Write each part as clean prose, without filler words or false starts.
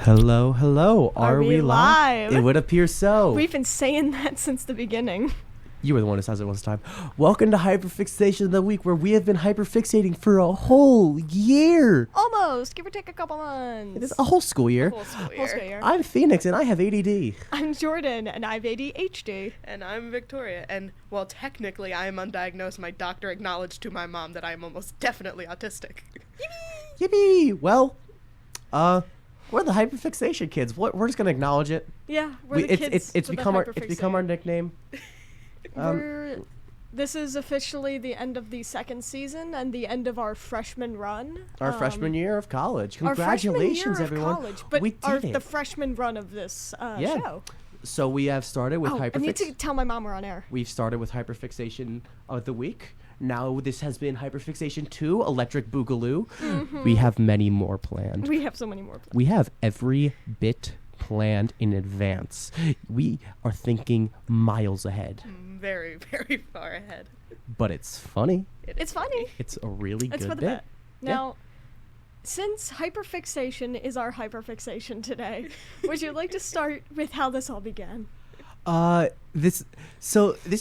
Hello, hello. Are we live? It would appear so. We've been saying that since the beginning. You were the one who says it once time. Welcome to Hyperfixation of the Week, where we have been hyperfixating for a whole year. Almost. Give or take a couple months. It is a whole school year. Whole school year. I'm Phoenix, and I have ADD. I'm Jordan, and I have ADHD. And I'm Victoria, and while technically I am undiagnosed, my doctor acknowledged to my mom that I am almost definitely autistic. Yippee! Yippee! Well, we're the hyperfixation kids. We're just gonna acknowledge it. Yeah, we're the kids. It's become our nickname. This is officially the end of the second season and the end of our freshman run. Our freshman year of college. Congratulations, everyone. College, but we did the freshman run of this show. So we have started with I need to tell my mom we're on air. We've started with Hyperfixation of the Week. Now this has been Hyperfixation 2, Electric Boogaloo. Mm-hmm. We have many more planned. We have so many more planned. We have every bit planned in advance. We are thinking miles ahead. Very, very far ahead. But it's funny. It's funny. It's a really good bit. Bit. Now, since hyperfixation is our hyperfixation today, would you like to start with how this all began? This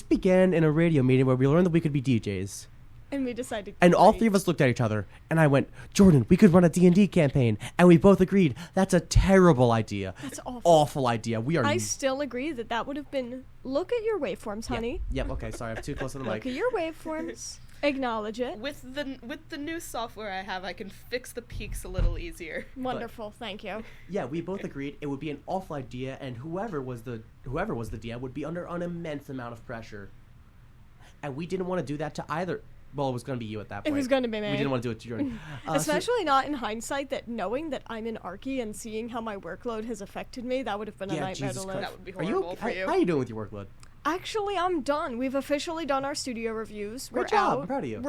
began in a radio meeting where we learned that we could be DJs. And we decided. And all three of us looked at each other, and I went, Jordan, we could run a D&D campaign. And we both agreed, that's a terrible idea. That's awful. Awful idea. I still agree that would have been, look at your waveforms, honey. Yep, okay, sorry, I'm too close to the mic. Look at your waveforms. Acknowledge it. With the new software I have, I can fix the peaks a little easier. Wonderful, thank you. Yeah, we both agreed it would be an awful idea, and whoever was the DM would be under an immense amount of pressure. And we didn't want to do that to either. Well, it was going to be you at that point. It was going to be me. We didn't want to do it to Jordan. Especially not in hindsight, that knowing that I'm in Archie and seeing how my workload has affected me, that would have been a nightmare to live. That would be horrible for you. How are you doing with your workload? Actually, I'm done. We've officially done our studio reviews. Great job. I'm proud of you.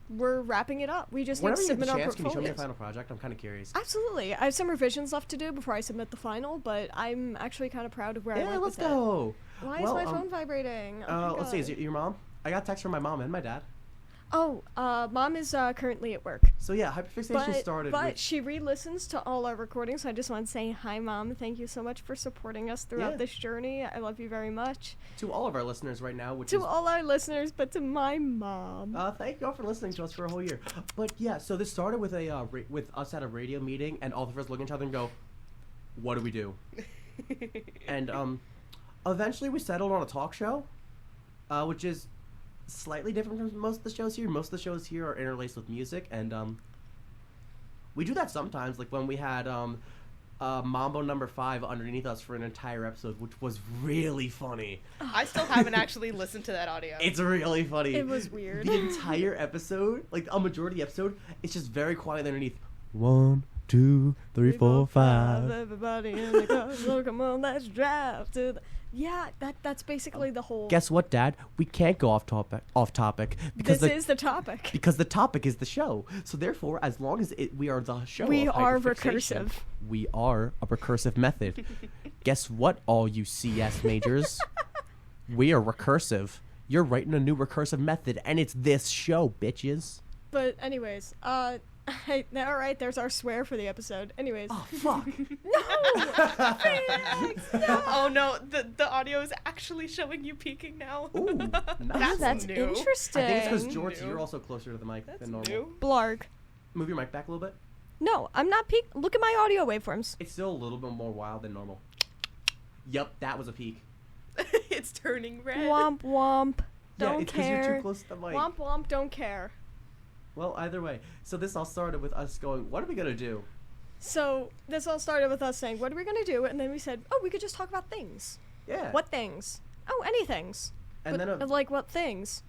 We're wrapping it up. We just need to submit our portfolios. Can you show me your final project? I'm kind of curious. Absolutely. I have some revisions left to do before I submit the final, but I'm actually kind of proud of where I went with it. Yeah, let's go. Why is my phone vibrating? Let's see. Is it your mom? I got a text from my mom and my dad. Oh, Mom is currently at work. So yeah, hyperfixation started. But she re-listens to all our recordings, so I just want to say hi, Mom. Thank you so much for supporting us throughout this journey. I love you very much. To all of our listeners right now, all our listeners, but to my mom. Thank you all for listening to us for a whole year. But yeah, so this started with with us at a radio meeting, and all of us looking at each other and go, "What do we do?" And eventually we settled on a talk show, which is slightly different from most of the shows here. Most of the shows here are interlaced with music, and we do that sometimes, like when we had Mambo number 5 underneath us for an entire episode, which was really funny. I still haven't actually listened to that audio. It's really funny. It was weird. The entire episode, like a majority of the episode, it's just very quiet underneath. 1, 2, 3, 4, 5. Everybody in the car, so come on, let's drive to the... Yeah, that's basically the whole... Guess what, Dad? We can't go off topic because this is the topic. Because the topic is the show. So therefore, as long as we are the show, we are recursive. We are a recursive method. Guess what, all you CS majors? We are recursive. You're writing a new recursive method, and it's this show, bitches. But anyways, hey, all right, there's our swear for the episode. Anyways. Oh, fuck. No! Phoenix, no! Oh, no, the audio is actually showing you peeking now. Ooh, nice. That's new. Interesting. I think it's because, George, you're also closer to the mic than normal. New. Blarg. Move your mic back a little bit. No, I'm not peak. Look at my audio waveforms. It's still a little bit more wild than normal. Yep, that was a peak. It's turning red. Womp womp. Don't it's care. because you're too close to the mic. Womp womp, don't care. Well, either way. So this all started with us going, what are we going to do? So this all started with us saying, what are we going to do? And then we said, we could just talk about things. Yeah. What things? Oh, any things. And but, then like what things?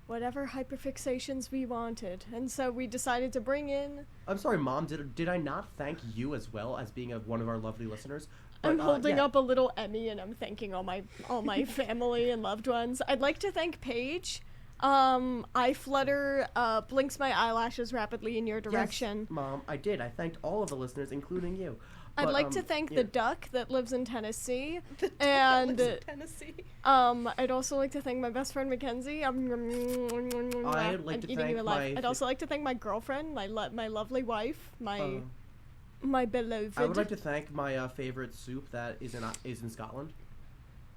Whatever hyperfixations we wanted. And so we decided to bring in... I'm sorry, Mom. Did I not thank you as well as being one of our lovely listeners? But, I'm holding up a little Emmy and I'm thanking all my family and loved ones. I'd like to thank Paige. I flutter, blinks my eyelashes rapidly in your direction. Yes, Mom, I did. I thanked all of the listeners, including you. I'd like to thank the duck that lives in Tennessee. The duck and that lives in Tennessee. I'd also like to thank my best friend Mackenzie. I'd like to thank I'd also like to thank my girlfriend, my lovely wife, my My beloved. I would like to thank my favorite soup that is in Scotland.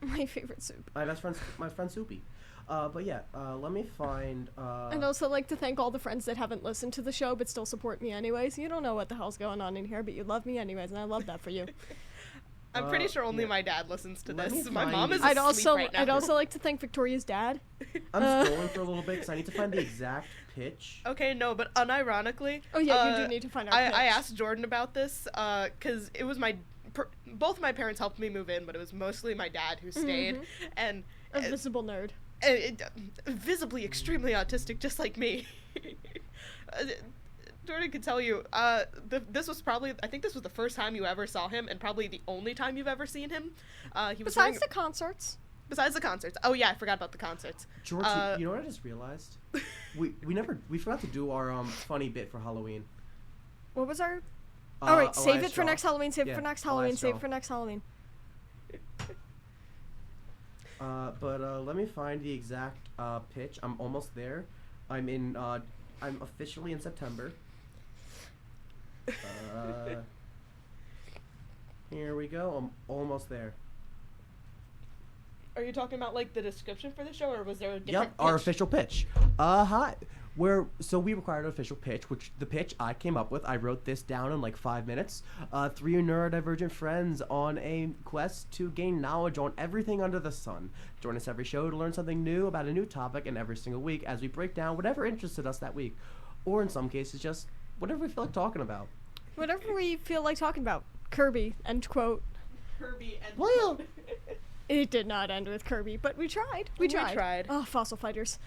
My favorite soup. My best friend's my friend Soupy. But yeah, let me find. I'd also like to thank all the friends that haven't listened to the show but still support me anyways. You don't know what the hell's going on in here, but you love me anyways, and I love that for you. I'm pretty sure only yeah. my dad listens to Let me this. My find mom is the- asleep I'd now. also like to thank Victoria's dad. I'm scrolling for a little bit because I need to find the exact pitch. Okay, no, but unironically. Oh yeah, you do need to find out. I asked Jordan about this because it was both my parents helped me move in, but it was mostly my dad who stayed, and a visible nerd. Visibly extremely autistic, just like me. Jordan could tell you, this was probably, I think this was the first time you ever saw him, and probably the only time you've ever seen him. He was Besides the concerts. Besides the concerts. Oh yeah, I forgot about the concerts. George, you know what I just realized? we forgot to do our funny bit for Halloween. What was our? All right, save Elias it for Shaw. next Halloween. Save it Yeah, for next Elias Halloween. Save Shaw. it for next Halloween. But let me find the exact pitch. I'm almost there. I'm officially in September. Here we go. I'm almost there. Are you talking about like the description for the show, or was there a different Yep, our pitch? official pitch. Hi. So we required an official pitch, which the pitch I came up with. I wrote this down in like 5 minutes. 3 neurodivergent friends on a quest to gain knowledge on everything under the sun. Join us every show to learn something new about a new topic, and every single week as we break down whatever interested us that week, or in some cases just whatever we feel like talking about. Whatever we feel like talking about. Kirby. End quote. Kirby and Well, It did not end with Kirby, but we tried. We tried. Oh, fossil fighters.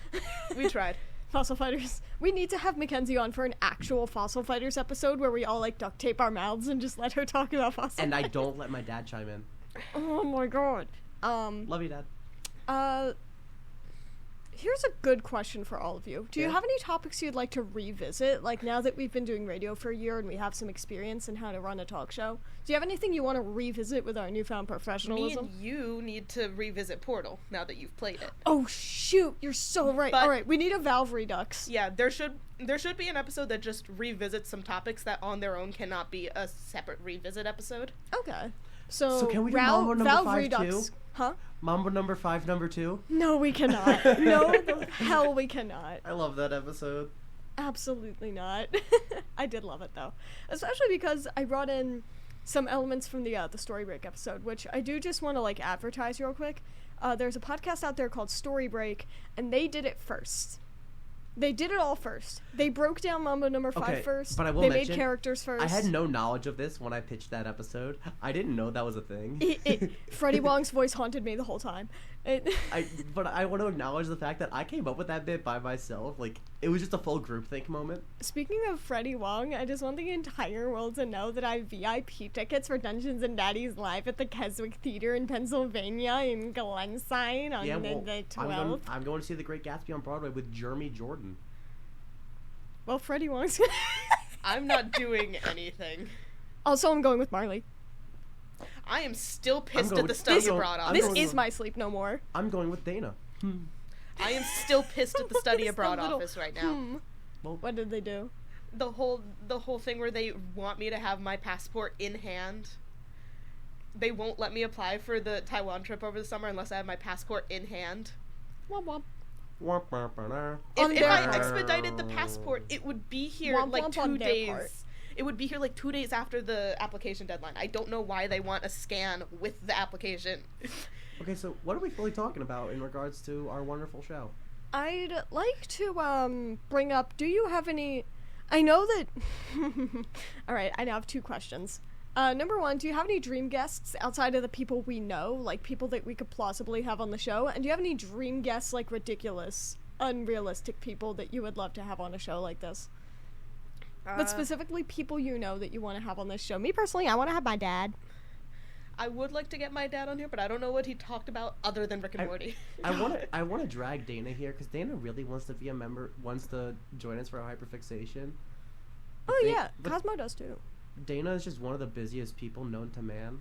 we tried. Fossil fighters. We need to have Mackenzie on for an actual fossil fighters episode where we all like duct tape our mouths and just let her talk about fossil and I fighters. don't let my dad chime in. Oh my god. Love you, Dad. Here's a good question for all of you. Do you Yeah. have any topics you'd like to revisit? Like, now that we've been doing radio for a year and we have some experience in how to run a talk show, do you have anything you want to revisit with our newfound Me professionalism? and you need to revisit Portal now that you've played it. Oh, shoot. You're so right. But- All right, we need a Valve Redux. Yeah, there should be an episode that just revisits some topics that on their own cannot be a separate revisit episode. Okay. So can we do Mambo number Valve 5 Redux. too? Huh? Mambo number 5, number 2. No, we cannot. No, the hell we cannot. I love that episode. Absolutely not. I did love it though, especially because I brought in some elements from the Story Break episode, which I do just want to like advertise real quick. There's a podcast out there called Story Break, and they did it first. They did it all first. They broke down Mambo number 5 Okay, first. but I will they mention, made characters first. I had no knowledge of this when I pitched that episode. I didn't know that was a thing. Freddie Wong's voice haunted me the whole time. But I want to acknowledge the fact that I came up with that bit by myself. Like, it was just a full groupthink moment. Speaking of Freddie Wong, I just want the entire world to know that I have VIP tickets for Dungeons and Daddies live at the Keswick Theater in Pennsylvania in Glenside on the 12th. I'm going to see The Great Gatsby on Broadway with Jeremy Jordan. Well, Freddie Wong's I'm not doing anything. Also, I'm going with Marley. I am still pissed going at the with- study I'm going- abroad I'm office. This going is with- my sleep no more. I'm going with Dana. I am still pissed at the study What is the abroad little office right now. Well, What did they do? The whole thing where they want me to have my passport in hand. They won't let me apply for the Taiwan trip over the summer unless I have my passport in hand. Womp womp. If I expedited the passport, it would be here Womp like womp on 2 their days. part. It would be here like 2 days after the application deadline. I don't know why they want a scan with the application. Okay, so what are we fully talking about in regards to our wonderful show? I'd like to bring up, do you have any... I know that... Alright, I now have 2 questions. Number 1, do you have any dream guests outside of the people we know, like people that we could plausibly have on the show? And do you have any dream guests, like ridiculous, unrealistic people that you would love to have on a show like this? But specifically people you know that you want to have on this show. Me personally, I want to have my dad. I would like to get my dad on here, but I don't know what he talked about other than Rick and Morty. I want to drag Dana here because Dana really wants to be a member, wants to join us for hyperfixation. But Oh Da- yeah, but Cosmo does too. Dana is just one of the busiest people known to man.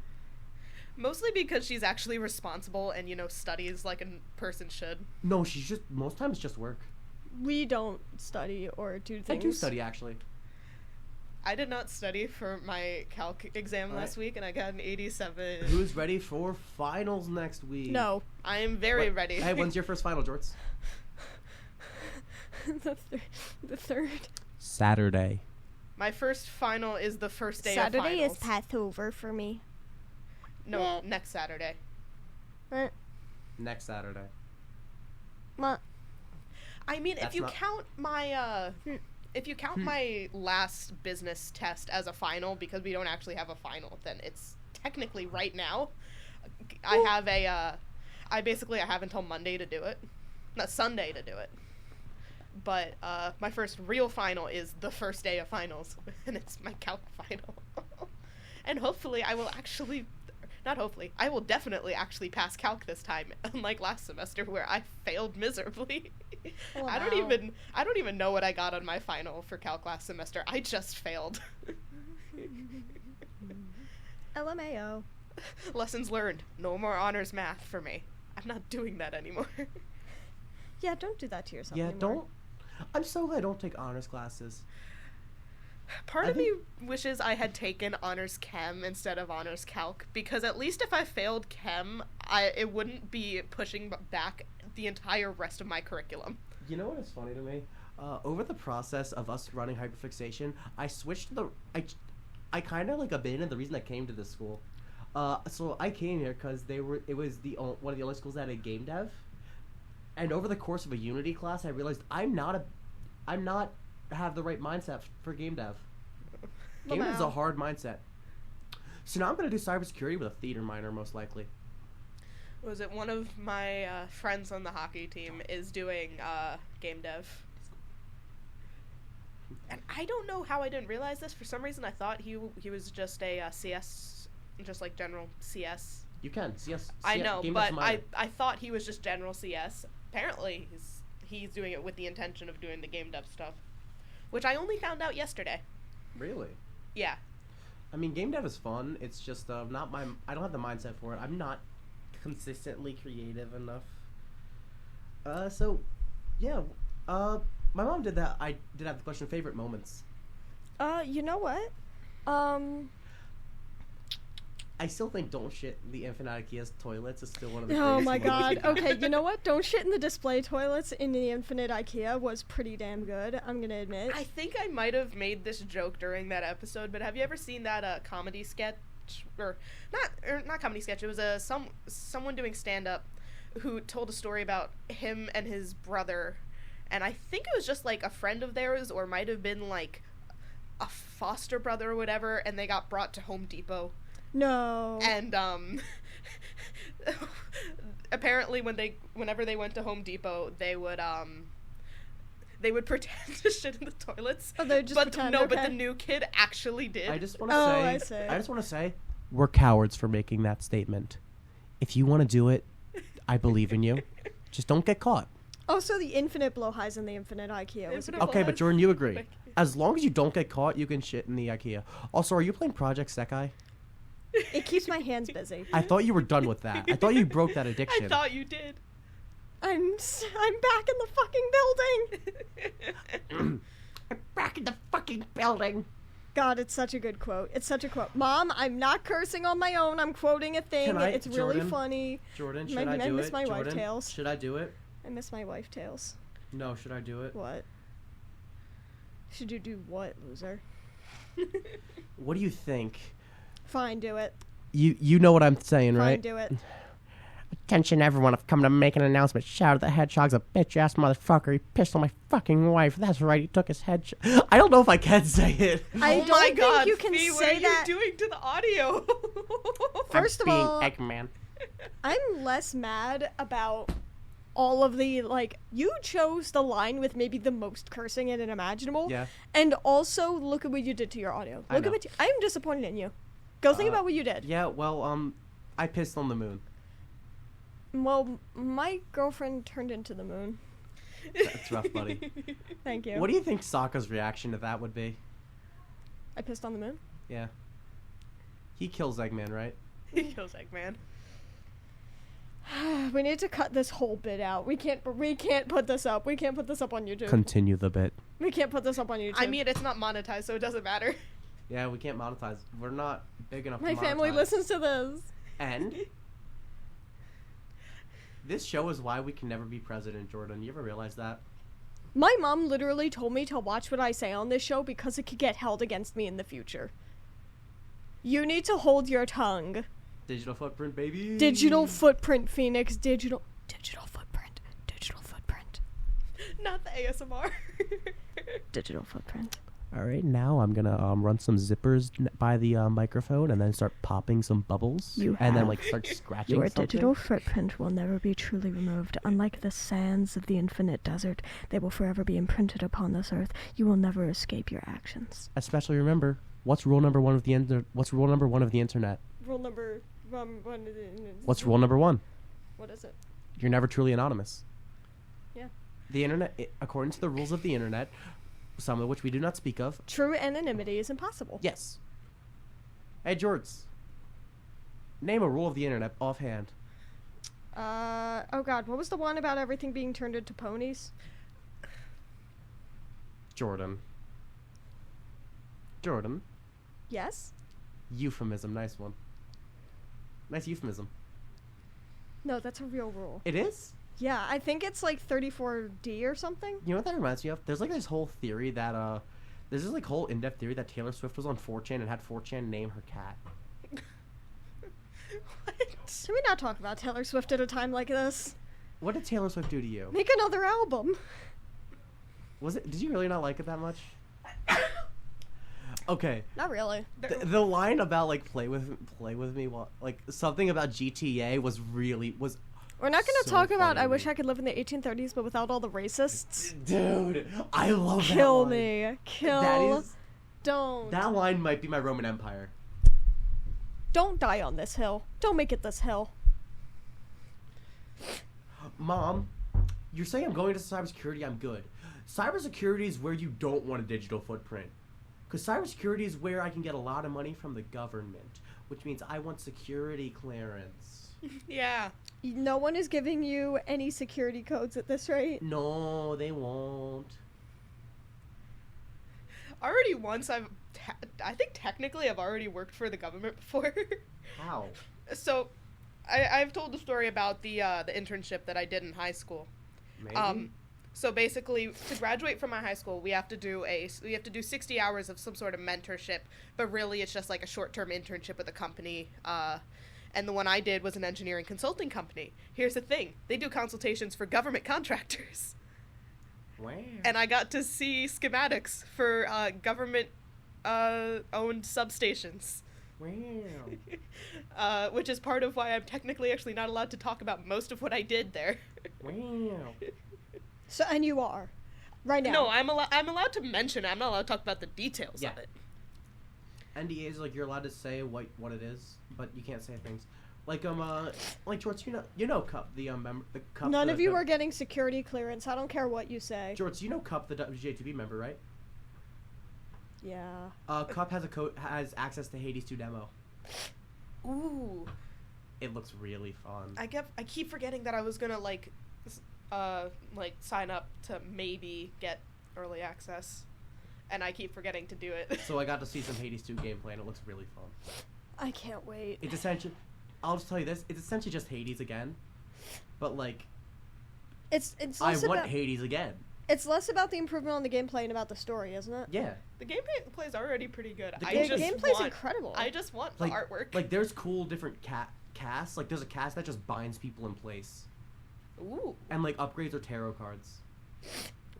Mostly because she's actually responsible and, studies like a person should. No, she's just most times just work. We don't study or do I things. do study actually. I did not study for my calc exam last week, and I got an 87. Who's ready for finals next week? No. I am very ready. Hey, when's your first final, Jorts? the third. Saturday. My first final is the first day Saturday of finals. is Passover for me. No, Yeah. next Saturday. What? Next Saturday. What? I mean, That's if you not- count my my last business test as a final, because we don't actually have a final, then it's technically right now. I have I have until Monday to do it, not Sunday to do it. But my first real final is the first day of finals, and it's my calc final. And hopefully I will actually, not hopefully, I will definitely actually pass calc this time, unlike last semester where I failed miserably. Oh, I don't even know what I got on my final for calc last semester. I just failed. LMAO. Lessons learned. No more honors math for me. I'm not doing that anymore. Yeah, don't do that to yourself Yeah, anymore. don't. I'm so glad I don't take honors classes. Part I of me wishes I had taken honors chem instead of honors calc, because at least if I failed chem, it wouldn't be pushing back the entire rest of my curriculum. You know what is funny to me? Over the process of us running hyperfixation, I switched to the. I kind of like abandoned the reason I came to this school. So I came here because it was one of the only schools that had game dev. And over the course of a Unity class, I realized I'm not have the right mindset for game dev. Game dev is a hard mindset. So now I'm going to do cybersecurity with a theater minor, most likely. Was it one of my friends on the hockey team is doing game dev? And I don't know how I didn't realize this. For some reason, I thought he was just a CS, just like general CS. You can CS. I know, game but dev's a minor. I thought he was just general CS. Apparently, he's doing it with the intention of doing the game dev stuff, which I only found out yesterday. Really? Yeah. I mean, game dev is fun. It's just not my. I don't have the mindset for it. I'm not consistently creative enough. So, yeah. My mom did that. I did have the question: favorite moments. You know what? I still think "Don't Shit" the Infinite IKEA's toilets is still one of the. Oh greatest my moments. god. Okay, you know what? Don't shit in the display toilets in the Infinite IKEA was pretty damn good, I'm gonna admit. I think I might have made this joke during that episode, but have you ever seen that comedy sketch? Or not comedy sketch. It was someone doing stand-up who told a story about him and his brother, and I think it was just like a friend of theirs, or might have been like a foster brother or whatever, and they got brought to Home Depot. No. And apparently whenever they went to Home Depot, they would pretend to shit in the toilets. Oh, they just pretend, no, okay. but the new kid actually did. I just want to Oh, say. I see. I just want to say. We're cowards for making that statement. If you want to do it, I believe in you. Just don't get caught. Also, the infinite blowhighs in the Infinite IKEA was Infinite Okay, but Jordan, you agree. Thank you. As long as you don't get caught, you can shit in the IKEA. Also, are you playing Project Sekai? It keeps my hands busy. I thought you were done with that. I thought you broke that addiction. I thought you did. I'm back in the fucking building. I'm back in the fucking building. God, it's such a good quote. It's such a quote. Mom, I'm not cursing on my own. I'm quoting a thing. It's really Jordan? funny. Jordan, should I I do miss it? my wife Jordan, tales. should I do it? I miss my wife tales. No, should I do it? What? Should you do what, loser? What do you think? Fine, do it. You know what I'm saying, Fine, right? do it. Attention everyone, I've come to make an announcement. Shout at the hedgehog's a bitch-ass motherfucker. He pissed on my fucking wife. That's right, he took his head... I don't know if I can say it. I Oh don't my think God, you can Fee, say what are that. you doing to the audio? First of being all, Eggman. I'm less mad about all of the, like, you chose the line with maybe the most cursing in it imaginable. Yeah. And also, look at what you did to your audio. I Look know. at what I'm disappointed in you. Go think about what you did. Yeah, well, I pissed on the moon. Well, my girlfriend turned into the moon. That's rough, buddy. Thank you. What do you think Sokka's reaction to that would be? I pissed on the moon? Yeah. He kills Eggman, right? He kills Eggman. We need to cut this whole bit out. We can't put this up. We can't put this up on YouTube. Continue the bit. We can't put this up on YouTube. I mean, it's not monetized, so it doesn't matter. Yeah, we can't monetize. We're not big enough my to monetize. family listens to this. And this show is why we can never be president, Jordan. You ever realize that? My mom literally told me to watch what I say on this show because it could get held against me in the future. You need to hold your tongue. Digital footprint, baby. Digital footprint, Phoenix. Digital footprint. Digital footprint. Not the ASMR. Digital footprint. All right, now I'm gonna run some zippers by the microphone and then start popping some bubbles. And then like start scratching Your something. digital footprint will never be truly removed. Unlike the sands of the infinite desert, they will forever be imprinted upon this earth. You will never escape your actions. Especially remember, what's rule number one of the What's rule number one of the internet? Rule number one. What's rule number one? What is it? You're never truly anonymous. Yeah. The internet, according to the rules of the internet, some of which we do not speak of. True anonymity is impossible. Yes. Hey, George. Name a rule of the internet offhand. Oh god, what was the one about everything being turned into ponies? Jordan. Yes? Euphemism, nice one. Nice euphemism. No, that's a real rule. It is? Yeah, I think it's like 34D or something. You know what that reminds me of? There's like this whole theory that, there's this like whole in-depth theory that Taylor Swift was on 4chan and had 4chan name her cat. What? Can we not talk about Taylor Swift at a time like this? What did Taylor Swift do to you? Make another album. Did you really not like it that much? Okay. Not really. The line about like play with me while like something about GTA was We're not going to so talk about funny I to wish me. I could live in the 1830s but without all the racists. Dude, I love that Kill line. me. Kill. Don't. That line might be my Roman Empire. Don't die on this hill. Don't make it this hill. Mom, you're saying I'm going to cybersecurity, I'm good. Cybersecurity is where you don't want a digital footprint. Because cybersecurity is where I can get a lot of money from the government, which means I want security clearance. Yeah. No one is giving you any security codes at this rate. No, they won't. Already once I think technically I've already worked for the government before. How? So, I've told the story about the internship that I did in high school. Maybe? So basically, to graduate from my high school, we have to do 60 hours of some sort of mentorship, but really it's just like a short-term internship with a company. And the one I did was an engineering consulting company. Here's the thing: they do consultations for government contractors. Wow. And I got to see schematics for government owned substations. Wow. Which is part of why I'm technically actually not allowed to talk about most of what I did there. Wow. So, and you are. Right now. No, I'm allowed to mention it. I'm not allowed to talk about the details of it. NDAs, like, you're allowed to say what it is, but you can't say things. Like, George, you know Cup, the Cup. None of you are getting security clearance. I don't care what you say. George, you know Cup, the WJ2B member, right? Yeah. Cup has access to Hades 2 demo. Ooh. It looks really fun. I keep forgetting that I was gonna sign up to maybe get early access, and I keep forgetting to do it. So I got to see some Hades 2 gameplay, and it looks really fun. I can't wait. It's essentially, I'll just tell you this, it's essentially just Hades again, but like, It's I less want about, Hades again. It's less about the improvement on the gameplay and about the story, isn't it? Yeah. The gameplay is already pretty good. The gameplay's incredible. I just want Like, the artwork. Like, there's cool different casts. Like, there's a cast that just binds people in place. Ooh. And, like, upgrades or tarot cards.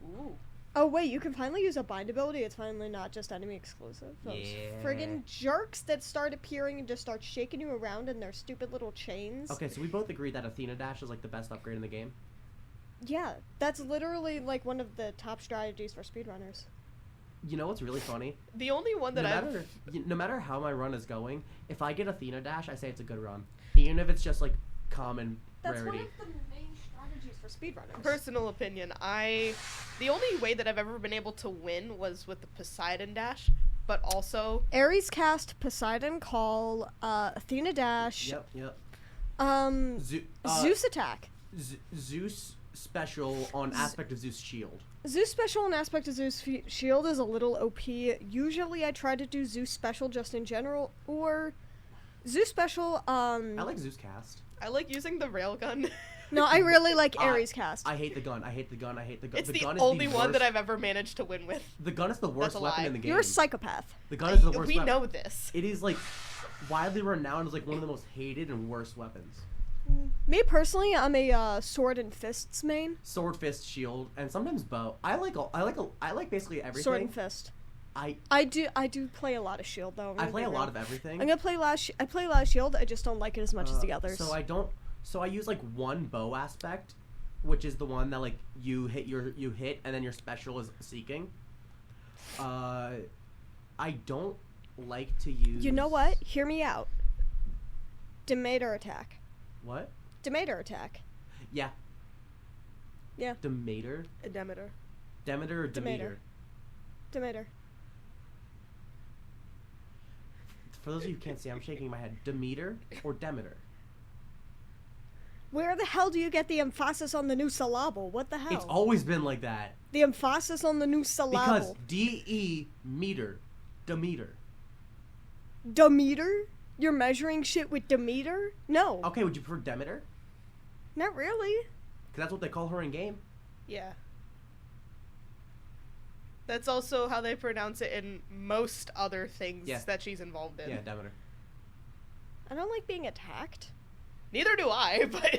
Ooh. Oh wait, you can finally use a bind ability. It's finally not just enemy exclusive. Those Yeah. friggin' jerks that start appearing and just start shaking you around in their stupid little chains. Okay, so we both agree that Athena Dash is, like, the best upgrade in the game. Yeah, that's literally like one of the top strategies for speedrunners. You know what's really funny? The only one that No matter how my run is going, if I get Athena Dash, I say it's a good run. Even if it's just, like, common That's rarity. one of the main strategies for speedrunners. personal opinion, the only way that I've ever been able to win was with the Poseidon Dash, but also Ares cast, Poseidon Call, Athena Dash. Yep. Zeus attack. Zeus special on aspect of Zeus shield. Zeus Special and Aspect of Zeus Shield is a little OP. Usually I try to do Zeus Special just in general, or Zeus Special, I like Zeus cast. I like using the railgun. No, I really like Ares cast. I hate the gun. I hate the gun. I hate the gun. It's the the gun is only the one worst. that I've ever managed to win with. The gun is the worst That's a weapon lie. in the game. You're a psychopath. The gun is the worst We weapon. know this. It is like widely renowned as like one of the most hated and worst weapons. Me personally, I'm a sword and fists main. Sword, fist, shield, and sometimes bow. I like basically everything. Sword and fist. I I do play a lot of shield though. I play a lot of everything. I'm gonna play I play a lot of shield. I just don't like it as much as the others. So I use like one bow aspect, which is the one that like you hit and then your special is seeking. I don't like to use. You know what? Hear me out. Demeter attack. What? Demeter attack. Yeah. Yeah. Demeter. Demeter. Demeter or Demeter? Demeter. For those of you who can't see, I'm shaking my head. Demeter or Demeter? Where the hell do you get the emphasis on the new syllable? What the hell? It's always been like that. The emphasis on the new syllable. Because D-E meter. Demeter. Demeter? You're measuring shit with Demeter? No. Okay, would you prefer Demeter? Not really. Because that's what they call her in game. Yeah. That's also how they pronounce it in most other things that she's involved in. Yeah, Demeter. I don't like being attacked. Neither do I, but...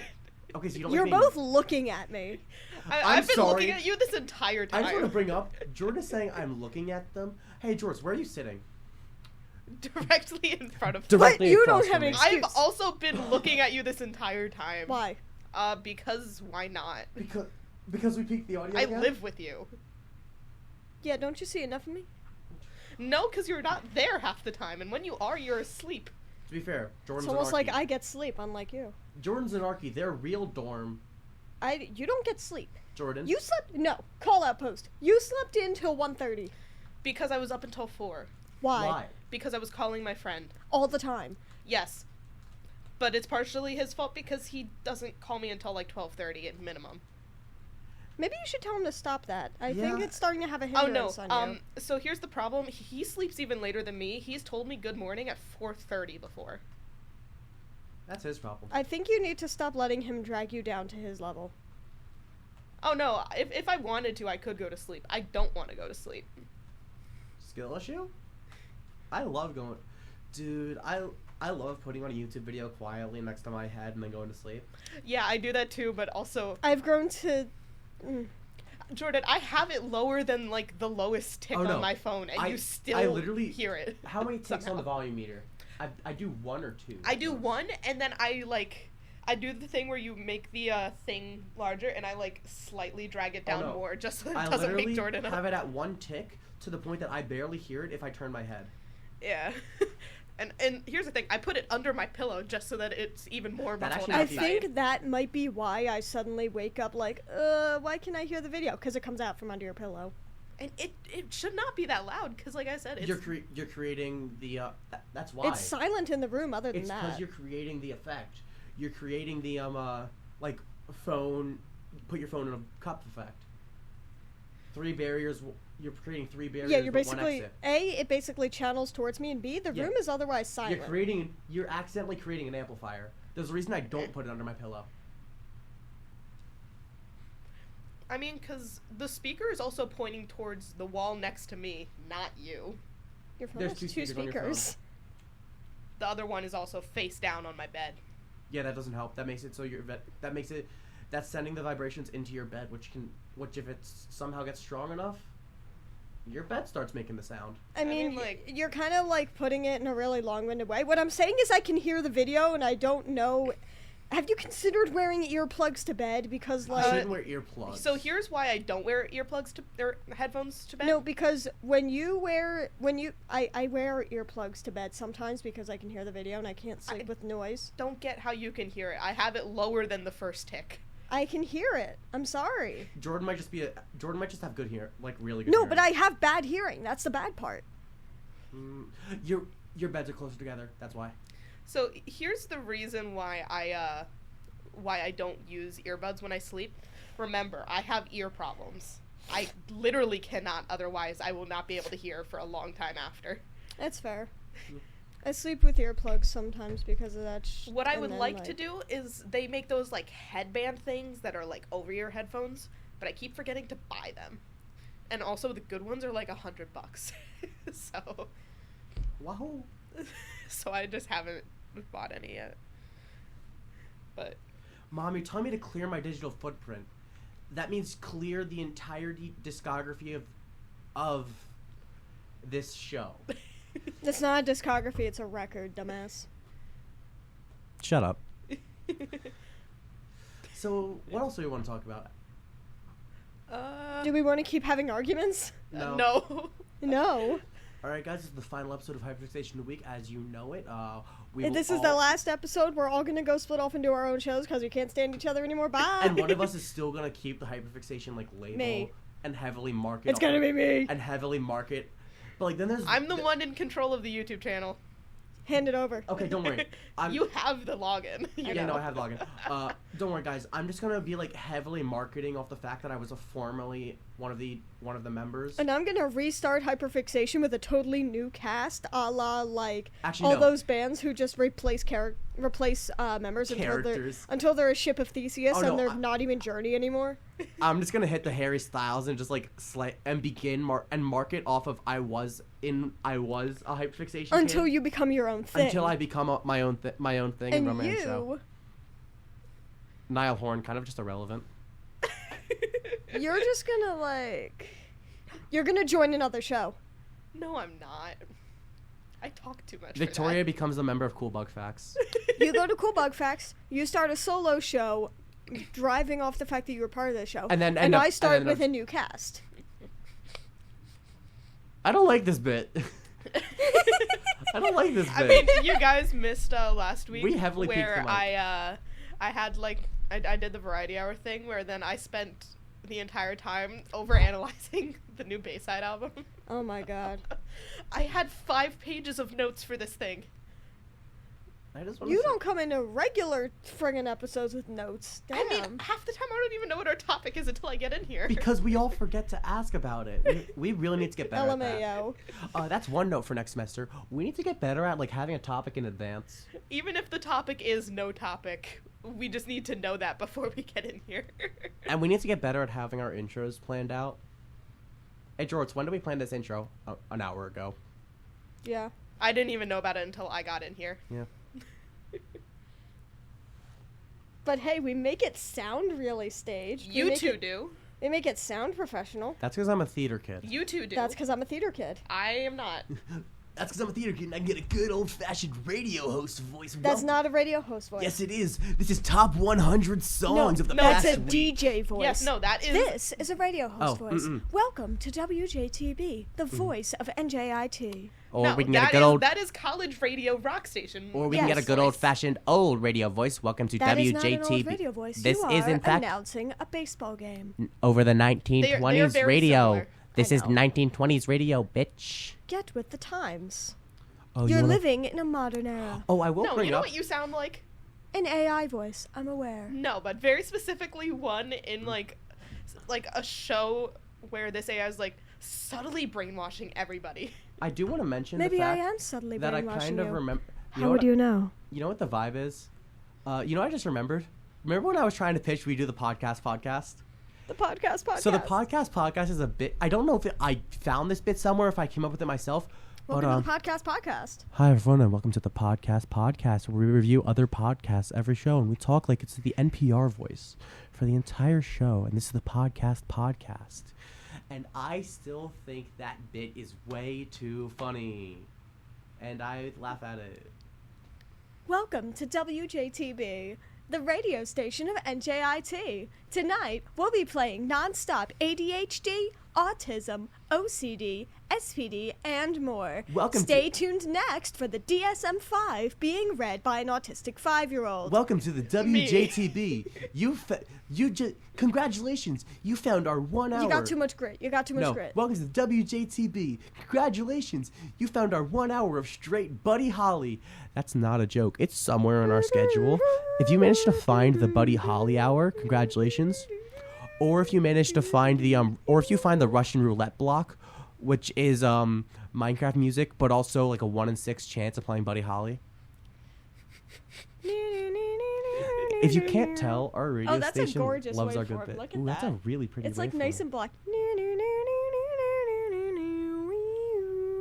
Okay, so you don't You're like being... both looking at me. I've been sorry. looking at you this entire time. I just want to bring up, Jordan is saying I'm looking at them. Hey, George, where are you sitting? Directly in front of Directly But you across don't have from an me. excuse. I've also been looking at you this entire time. Why? Because why not? Because we peaked the audio I again? live with you. Yeah, don't you see enough of me? No, because you're not there half the time, and when you are, you're asleep. To be fair, Jordan's It's almost an like Archie. I get sleep, unlike you. Jordan's an Archie. Their real dorm... You don't get sleep. Jordan? You slept... No, call out post. You slept in till 1:30. Because I was up until 4. Why? Because I was calling my friend. All the time. Yes. But it's partially his fault because he doesn't call me until like 12:30 at minimum. Maybe you should tell him to stop that. I think Yeah. it's starting to have a Oh hindrance no. on you. So here's the problem. He sleeps even later than me. He's told me good morning at 4:30 before. That's his problem. I think you need to stop letting him drag you down to his level. Oh no, if I wanted to, I could go to sleep. I don't want to go to sleep. Skill issue? I love going... Dude, I love putting on a YouTube video quietly next to my head and then going to sleep. Yeah, I do that too, but also... I've grown to... Jordan, I have it lower than, like, the lowest tick Oh, no. on my phone, and you still I literally hear it. How many ticks somehow. on the volume meter? I do 1 or 2. I do 1, and then I do the thing where you make the thing larger, and I, like, slightly drag it down no. more, just so I it doesn't literally make Jordan up. have it at 1 tick to the point that I barely hear it if I turn my head. Yeah. And here's the thing, I put it under my pillow just so that it's even more That muffled actually I makes outside. think that might be why I suddenly wake up like, why can I hear the video? Because it comes out from under your pillow. And it should not be that loud, because like I said, it's... You're creating the that's why. It's silent in the room other than It's that. because you're creating the effect. You're creating the like phone, put your phone in a cup effect. 3 barriers. You're creating 3 barriers. Yeah, you're with 1 basically exit. A, it basically channels towards me, and B, the Yeah. room is otherwise silent. You're accidentally creating an amplifier. There's a reason I don't put it under my pillow. I mean, because the speaker is also pointing towards the wall next to me, not you. Your phone There's has 2 two speakers on your phone. speakers. The other one is also face down on my bed. Yeah, that doesn't help. That makes it so that's sending the vibrations into your bed, which if it somehow gets strong enough, your bed starts making the sound. I mean, like- you're kind of like putting it in a really long-winded way. What I'm saying is I can hear the video, and I don't know... Have you considered wearing earplugs to bed? Because, I like... shouldn't wear earplugs. So here's why I don't wear or headphones to bed. No, because I wear earplugs to bed sometimes because I can hear the video and I can't sleep with noise. Don't get how you can hear it. I have it lower than the first tick. I can hear it. I'm sorry. Jordan might just have good hearing, like really good. No, hearing. but I have bad hearing. That's the bad part. Your beds are closer together. That's why. So here's the reason why I don't use earbuds when I sleep. Remember, I have ear problems. I literally cannot, otherwise I will not be able to hear for a long time after. That's fair. I sleep with earplugs sometimes because of that. What I would like to do is they make those like headband things that are like over your headphones, but I keep forgetting to buy them. And also the good ones are like $100. So Wahoo! so I just haven't bought any yet. But Mom, you're telling me to clear my digital footprint. That means clear the entire discography of this show. It's not a discography, it's a record, dumbass. Shut up. So, what else do we want to talk about? Do we want to keep having arguments? No. No. Alright, guys, this is the final episode of Hyperfixation of the Week as you know it. This is the last episode. We're all going to go split off and do our own shows because we can't stand each other anymore. Bye. And one of us is still going to keep the Hyperfixation label. Me. And heavily market. It's going to be me. And heavily market. But then there's... I'm the one in control of the YouTube channel. Hand it over. Okay, don't worry. You have the login. No, I have login. Don't worry, guys. I'm just gonna be heavily marketing off the fact that I was formerly one of the members. And I'm gonna restart Hyperfixation with a totally new cast, a la Actually, those bands who just replace members until they're a ship of Theseus and they're not even Journey anymore. I'm just gonna hit the Harry Styles and just and begin market off of I was a Hyperfixation until kid. You become your own thing. Until I become my own thing and run my own show. Niall Horn, kind of just irrelevant. You're just gonna you're gonna join another show. No, I'm not. I talk too much. Victoria becomes a member of Cool Bug Facts. You go to Cool Bug Facts, you start a solo show, driving off the fact that you were part of the show, and I start with a new cast. I don't like this bit. I don't like this bit. I mean, you guys missed last week. We heavily where I had I did the variety hour thing where then I spent the entire time overanalyzing the new Bayside album. Oh my god. I had 5 pages of notes for this thing. You don't come into regular friggin' episodes with notes. Damn. I mean, half the time I don't even know what our topic is until I get in here. Because we all forget to ask about it. We really need to get better LMAO. at that. That's one note for next semester. We need to get better at having a topic in advance. Even if the topic is no topic, we just need to know that before we get in here. And we need to get better at having our intros planned out. Hey, George, when did we plan this intro? An hour ago. Yeah. I didn't even know about it until I got in here. Yeah. But hey, we make it sound really staged. You two do. They make it sound professional. That's because I'm a theater kid. You two do. That's because I'm a theater kid. I am not. That's because I'm a theater kid and I can get a good old-fashioned radio host voice. That's not a radio host voice. Yes, it is. This is top 100 songs of the past that's a week. DJ voice. Yes, no, that is... This is a radio host voice. Mm-mm. Welcome to WJTB, the voice of NJIT. Or no, we can get a good old... That is college radio rock station. Or we can get a good old-fashioned old radio voice. Welcome to that WJTB. That is not an old radio voice. This you is, are in fact, announcing a baseball game. Over the 1920s they are radio. similar. This is 1920s radio, bitch. Get with the times. Oh, You're living in a modern era. Oh, I will No, bring you know up... what you sound like? An AI voice, I'm aware. No, but very specifically one in like a show where this AI is subtly brainwashing everybody. I do want to mention Maybe the fact I am subtly that I brainwashing kind of you. remember... How would you know? You know what the vibe is? You know what I just remembered? Remember when I was trying to pitch we do the podcast? The podcast. So the podcast is a bit... I don't know if I found this bit somewhere, if I came up with it myself. Welcome to the podcast. Hi, everyone, and welcome to the podcast, where we review other podcasts every show, and we talk like it's the NPR voice for the entire show, and this is the podcast. And I still think that bit is way too funny, and I laugh at it. Welcome to WJTB, the radio station of NJIT. Tonight, we'll be playing non-stop ADHD, autism, OCD, SPD, and more. Stay tuned next for the DSM-5 being read by an autistic 5-year-old. Welcome to the WJTB. Congratulations, you found our 1 hour. You got too much grit. Welcome to the WJTB. Congratulations, you found our 1 hour of straight Buddy Holly. That's not a joke. It's somewhere on our schedule. If you managed to find the Buddy Holly hour, congratulations. or if you manage to find or if you find the Russian roulette block, which is Minecraft music, but also like a 1 in 6 chance of playing Buddy Holly. If you can't tell, our radio that's a station gorgeous loves our waveform. good bit. Look at Ooh, that's a that. really pretty. It's like waveform. nice and black.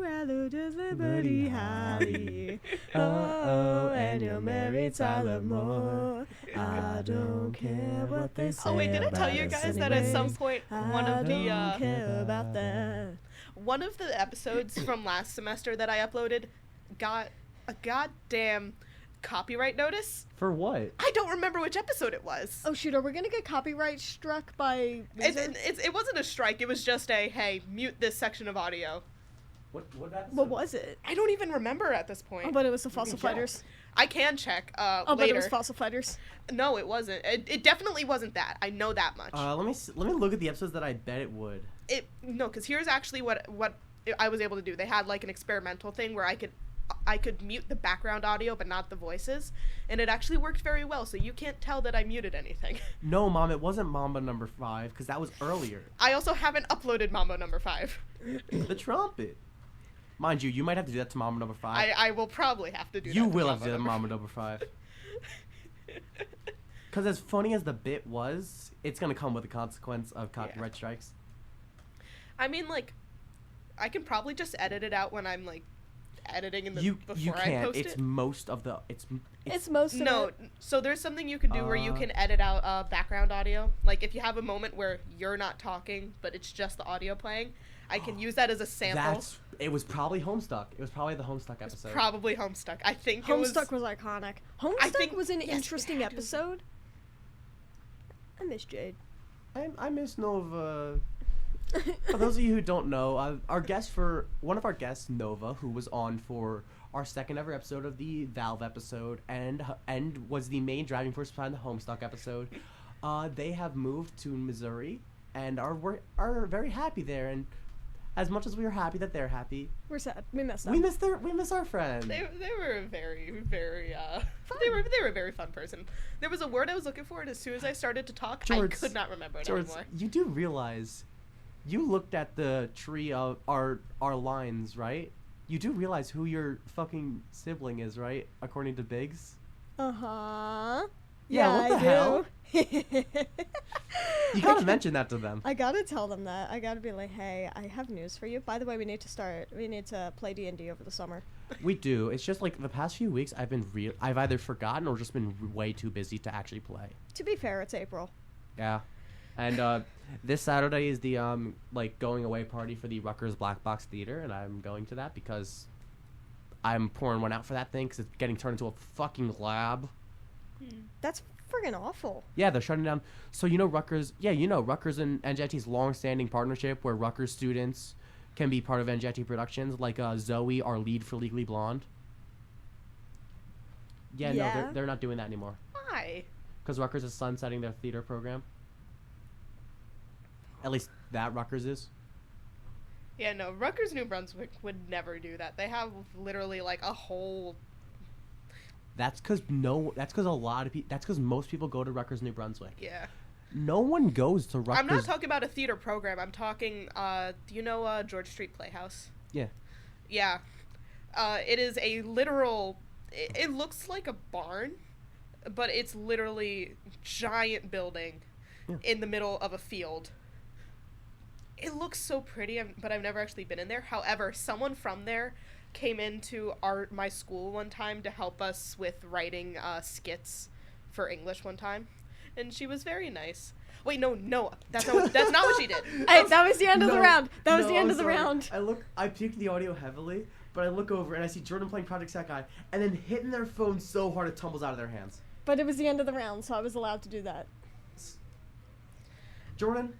Hello, does the Buddy Holly? Oh, and you're married Tyler. I don't care what they say. Oh wait, did I tell you about guys us that at some anyways? point I don't care about that. one of the episodes from last semester that I uploaded got a goddamn copyright notice? For what? I don't remember which episode it was. Oh shoot, are we gonna get copyright struck by Wizard? It wasn't a strike, it was just a, hey, mute this section of audio. What episode? What was it? I don't even remember at this point. Oh, but it was the Fossil can check. Fighters. I can check Oh, but later. it was Fossil Fighters. No, it wasn't. It definitely wasn't that. I know that much. Let me look at the episodes that I bet it would. No, because here's actually what I was able to do. They had like an experimental thing where I could mute the background audio but not the voices, and it actually worked very well. So you can't tell that I muted anything. No, Mom, it wasn't Mamba number 5 because that was earlier. I also haven't uploaded Mambo number 5. The trumpet. Mind you, you might have to do that to Mama number 5. I will probably have to do that. You to will have to Mambo do that to Mama number 5. Because as funny as the bit was, it's going to come with the consequence of copyright strikes. I mean, like, I can probably just edit it out when I'm, like, editing in the You before I can't. post It's it. most of the... It's most of No, it. so there's something you can do where you can edit out background audio. Like, if you have a moment where you're not talking, but it's just the audio playing, I can use that as a sample. It was probably Homestuck. It was probably the Homestuck episode. Probably Homestuck. I think Homestuck was iconic. Homestuck think- was an yes, it interesting had to. episode. I miss Jade. I miss Nova. For those of you who don't know, one of our guests, Nova, who was on for our second ever episode of the Valve episode and was the main driving force behind the Homestuck episode. They have moved to Missouri and are very happy there. And as much as we are happy that they're happy, We're sad. We messed up. we miss our friend. They were a very, very, they were a very fun person. There was a word I was looking for, and as soon as I started to talk, George, I could not remember it George, anymore. you do realize you looked at the tree of our lines, right? You do realize who your fucking sibling is, right? According to Biggs. Uh-huh. Yeah, what the I hell? do. You gotta mention that to them. I gotta tell them that. I gotta be like, hey, I have news for you. By the way, we need to play D&D over the summer. We do. It's just like the past few weeks I've either forgotten or just been way too busy to actually play. To be fair, it's April. Yeah. And this Saturday is the going away party for the Rutgers Black Box Theater, and I'm going to that because I'm pouring one out for that thing because it's getting turned into a fucking lab. That's friggin' awful. Yeah, they're shutting down. So Rutgers and NJIT's long-standing partnership where Rutgers students can be part of NJIT productions, like Zoe, our lead for Legally Blonde. Yeah, Yeah. no, they're not doing that anymore Why? because Rutgers is sunsetting their theater program. At least that Rutgers is. Yeah, no, Rutgers, New Brunswick would never do that. They have literally like a whole. That's because most people go to Rutgers, New Brunswick. Yeah. No one goes to Rutgers. I'm not talking about a theater program. I'm talking. Do you know George Street Playhouse? Yeah. Yeah. It is a literal. It looks like a barn, but it's literally giant building in the middle of a field. It looks so pretty, but I've never actually been in there. However, someone from there came into my school one time to help us with writing skits for English one time, and she was very nice. Wait, no, that's not what she did. Hey, that was the end of the No, round. That was the no, end I'm of the sorry. round. I peaked the audio heavily, but I look over and I see Jordan playing Project Sakai and then hitting their phone so hard it tumbles out of their hands. But it was the end of the round, so I was allowed to do that. Jordan,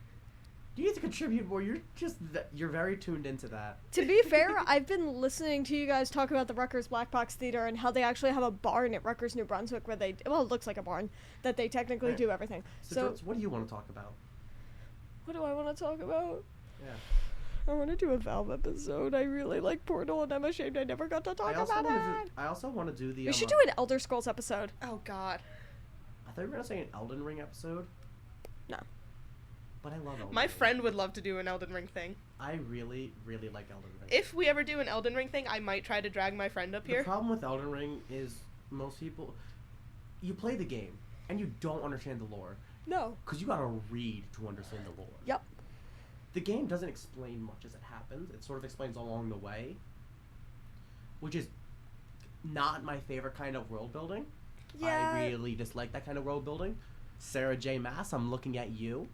you need to contribute more. You're very tuned into that. To be fair, I've been listening to you guys talk about the Rutgers Black Box Theater and how they actually have a barn at Rutgers, New Brunswick where it looks like a barn, that they technically do everything. So So, Jordan, what do you want to talk about? what do I want to talk about? Yeah. I want to do a Valve episode. I really like Portal, and I'm ashamed I never got to talk about it. I also want to do the. We should do an Elder Scrolls episode. Oh God. I thought you were gonna say an Elden Ring episode. No. But I love Elden My Ring. friend would love to do an Elden Ring thing. I really, really like Elden Ring. If we ever do an Elden Ring thing, I might try to drag my friend up The here. problem with Elden Ring is most people, you play the game and you don't understand the lore No. because you gotta read to understand the lore. Yep. The game doesn't explain much as it happens. It sort of explains along the way, which is not my favorite kind of world building. Yeah. I really dislike that kind of world building. Sarah J. Maas, I'm looking at you.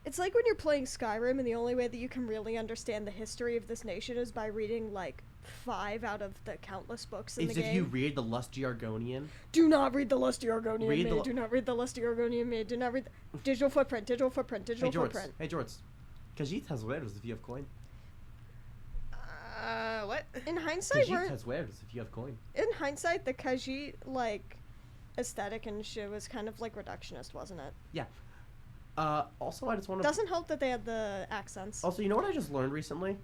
It's like when you're playing Skyrim and the only way that you can really understand the history of this nation is by reading, like, 5 out of the countless books in Is the if game. you read the Lusty Argonian. Do not read the Lusty Argonian Read Maid. the- Do not read the Lusty Argonian Maid. Do not read the... Digital footprint. Digital footprint. Digital Hey, Jorts. footprint. Hey, Jorts. Khajiit has wares if you have coin. What? In hindsight, Khajiit has wares if you have coin. the Khajiit, like, aesthetic and shit was kind of, like, reductionist, wasn't it? Also, I just want to... Doesn't help that they had the accents. Also, you know what I just learned recently?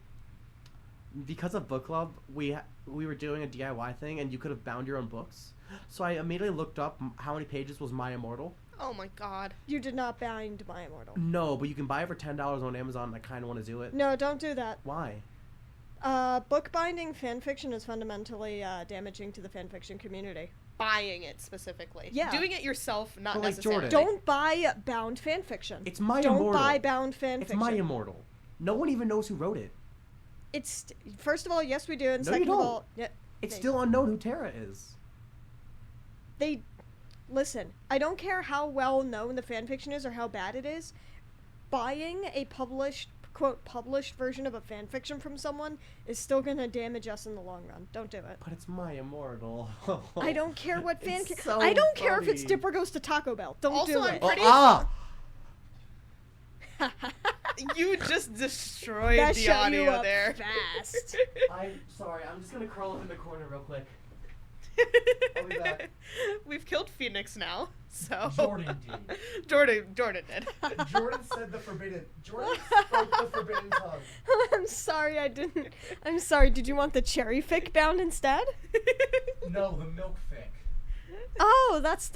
Because of book club, we were doing a DIY thing, and you could have bound your own books. So I immediately looked up how many pages was My Immortal. Oh my god. You did not bind My Immortal. No, but you can buy it for $10 on Amazon, and I kind of want to do it. No, don't do that. Why? Book binding fanfiction is fundamentally damaging to the fanfiction community. Buying it specifically. Yeah. Doing it yourself, not But, like, necessarily. Jordan. Don't buy bound fanfiction. It's My Don't Immortal. buy bound fanfiction. It's My Immortal. No one even knows who wrote it. It's first of all, yes, we do, and No, you second of don't. all, yeah, It's they- still unknown who Terra is. they listen. I don't care how well known the fanfiction is or how bad it is. Buying a published version of a fanfiction from someone is still gonna damage us in the long run. Don't do it. But it's My Immortal. I don't care what fan. It's so I don't care if it's funny. Dipper Goes to Taco Bell. Don't Also, do I'm it. pretty- You just destroyed That the shut audio you up there. fast. I'm sorry, I'm just gonna curl up in the corner real quick. I'll be back. We've killed Phoenix now, so Jordan Jordan did. Jordan said the forbidden. Jordan spoke the forbidden tongue. I'm sorry, I didn't. I'm sorry. Did you want the cherry fic bound instead? No, the milk fic. Oh, that's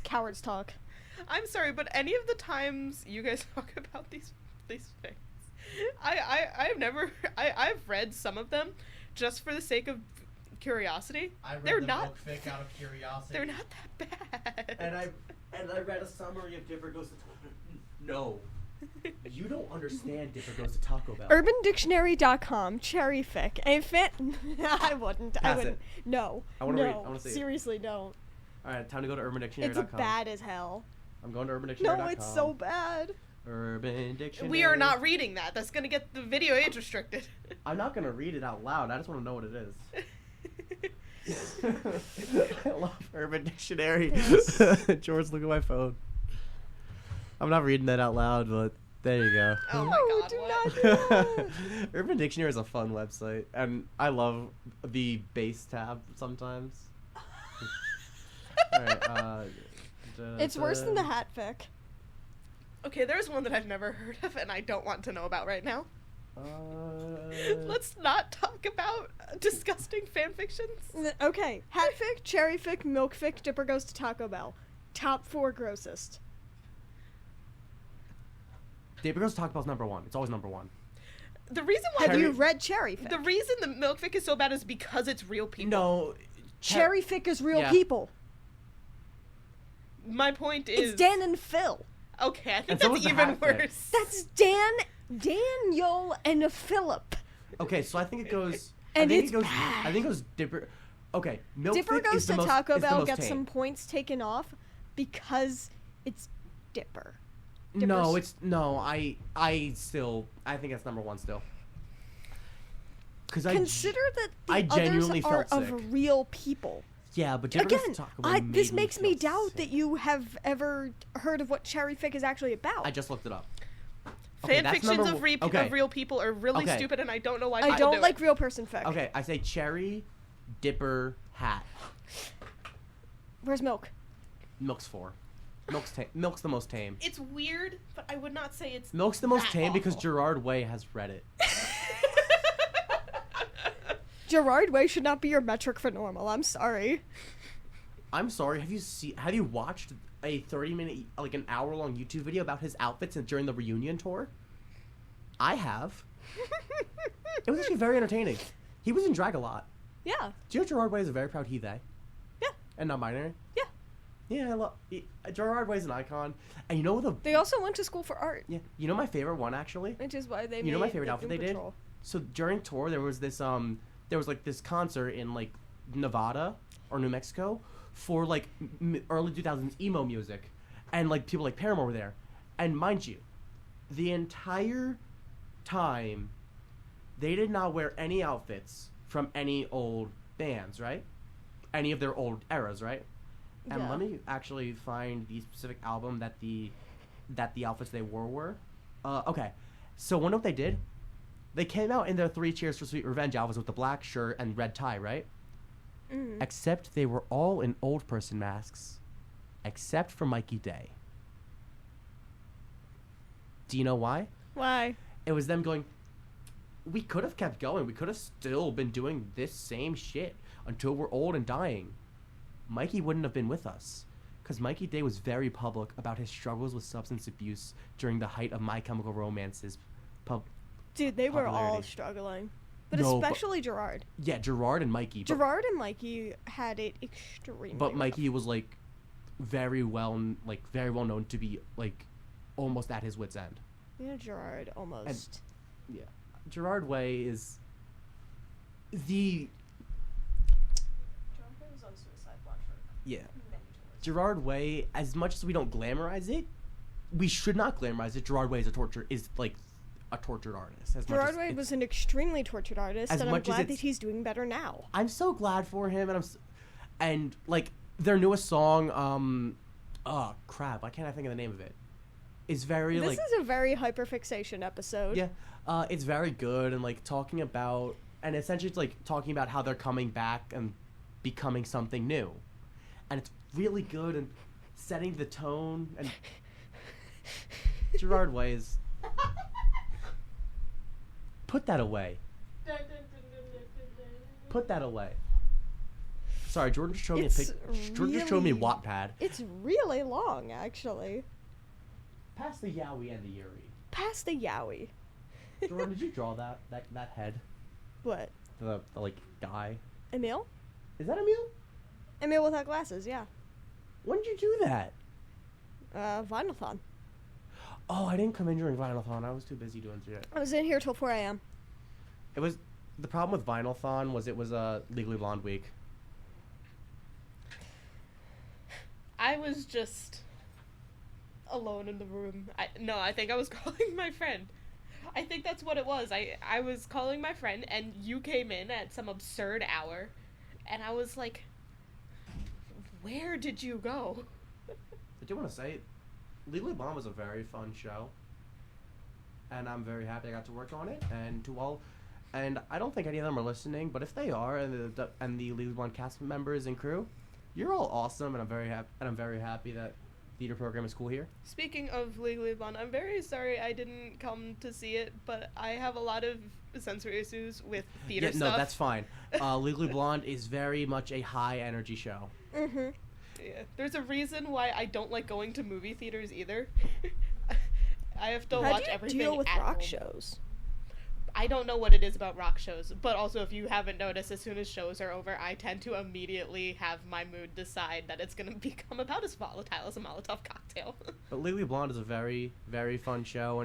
coward's talk. I'm sorry, but any of the times you guys talk about these things, I've read some of them just for the sake of curiosity. I read They're the not milk fic out of curiosity. They're not that bad. And I read a summary of Dipper Goes to No. You don't understand Dipper Goes to Taco Bell. UrbanDictionary.com, cherry fic. A fan. I wouldn't. Pass it. No. I wanna no. read- I wanna see it. Seriously, don't. Alright, time to go to UrbanDictionary.com. It's bad as hell. I'm going to UrbanDictionary.com. No, it's so bad. Urban Dictionary. We are not reading that. That's gonna get the video age restricted. I'm not gonna read it out loud. I just want to know what it is. I love Urban Dictionary. George, look at my phone. I'm not reading that out loud, but there you go. Oh my No, god, do what? not do that. Urban Dictionary is a fun website, and I love the base tab sometimes. Alright, It's worse than the hat fic. Okay, there's one that I've never heard of and I don't want to know about right now. Let's not talk about disgusting fanfictions. Okay, hat fic, cherry fic, milk fic, Dipper Goes to Taco Bell. Top 4 grossest. Dipper Goes to Taco Bell's number one. It's always number one. The reason why Have Cherry- you read cherry fic? the reason the milk fic is so bad is because it's real people. No. Cherry fic is real Yeah. people. My point is It's Dan and Phil. Okay, I think And so that's is the even hat fic. worse. That's Daniel, and Philip. Okay, so I think it goes. And I think it's it goes. bad. I think it goes Dipper. Okay, Milk Dipper Fic Goes is the to most, Taco is the Bell most gets tame. some points taken off because it's Dipper. No, Dipper's- it's no. I think it's number one still. Because Consider that the I others genuinely are felt of sick. real people. Yeah, but Dipper Goes Again, to Taco Bell this made makes me feel doubt sick. that you have ever heard of what cherry fic is actually about. I just looked it up. Okay, Fan that's fictions number of, one- okay. of real people are really Okay. stupid, and I don't know why I people don't do like it. real person fic. Okay, I say cherry, Dipper, hat. Where's milk? Milk's 4. Milk's the most tame. It's weird, but I would not say it's Milk's the most that tame because awful. Gerard Way has read it. Gerard Way should not be your metric for normal. I'm sorry. I'm sorry. Have you watched a 30-minute, like an hour-long YouTube video about his outfits during the reunion tour? I have. It was actually very entertaining. He was in drag a lot. Yeah. Do you know Gerard Way is a very proud he/they? Yeah. And non-binary? Yeah. Yeah, I love Gerard Way's an icon. And you know what They also went to school for art. Yeah. You know my favorite one, actually? Which is why they You know made my favorite the outfit Doom they did? Patrol. So during tour, there was this this concert in like Nevada or New Mexico for like early 2000s emo music, and like people like Paramore were there, and mind you, the entire time they did not wear any outfits from any old bands, right? Any of their old eras, right? And Yeah. let me actually find the specific album that the outfits they wore. Okay, so one of what they did. They came out in their 3 Cheers for Sweet Revenge outfits with the black shirt and red tie, right? Mm. Except they were all in old person masks. Except for Mikey Day. Do you know why? Why? It was them going, we could have kept going. We could have still been doing this same shit until we're old and dying. Mikey wouldn't have been with us. Because Mikey Day was very public about his struggles with substance abuse during the height of My Chemical Romance's Dude, they were all popularity. struggling. But No, but- especially Gerard. Yeah, Gerard and Mikey. But, Gerard and Mikey had it extremely but rough. Mikey was like very well known to be like almost at his wit's end. Yeah, Gerard almost. Yeah, Gerard Way is the Gerard was on suicide watch for yeah. many tours. Gerard Way, as much as we don't glamorize it, we should not glamorize it. Gerard Way is a tortured artist. Gerard Way was an extremely tortured artist, as and I'm much as glad it's- that he's doing better now. I'm so glad for him, and like their newest song, oh crap, why can't I think of the name of it? It's very This like is a very hyperfixation episode. yeah, it's very good and like talking about and essentially it's like talking about how they're coming back and becoming something new, and it's really good and setting the tone and Gerard Way is. Put that away. Put that away. Sorry, Jordan just showed me a It's pic. Jordan just showed me really- Wattpad. It's really long, actually. Past the Yowie and the Yuri. Past the Yowie. Jordan, did you draw that head? What? The like guy. Emil? Is that Emil? Emil without glasses, yeah. When did you do that? Vinyl-thon. Oh, I didn't come in during Vinyl-thon. I was too busy doing shit. I was in here till 4 a.m. It was the problem with Vinyl-thon was it was a Legally Blonde week. I was just alone in the room. I think I was calling my friend. I think that's what it was. I was calling my friend, and you came in at some absurd hour, and I was like, where did you go? I do want to say, Legally Blonde was a very fun show, and I'm very happy I got to work on it. And I don't think any of them are listening, but if they are, and the Legally Blonde cast members and crew, you're all awesome, and I'm very happy that theater program is cool here. Speaking of Legally Blonde, I'm very sorry I didn't come to see it, but I have a lot of sensory issues with theater stuff. No, that's fine. Legally Blonde is very much a high energy show. Mm-hmm. Yeah. There's a reason why I don't like going to movie theaters either. I have to How watch do you everything deal with at rock home. shows? I don't know what it is about rock shows, but also if you haven't noticed, as soon as shows are over, I tend to immediately have my mood decide that it's going to become about as volatile as a Molotov cocktail. But Legally Blonde is a very, very fun show,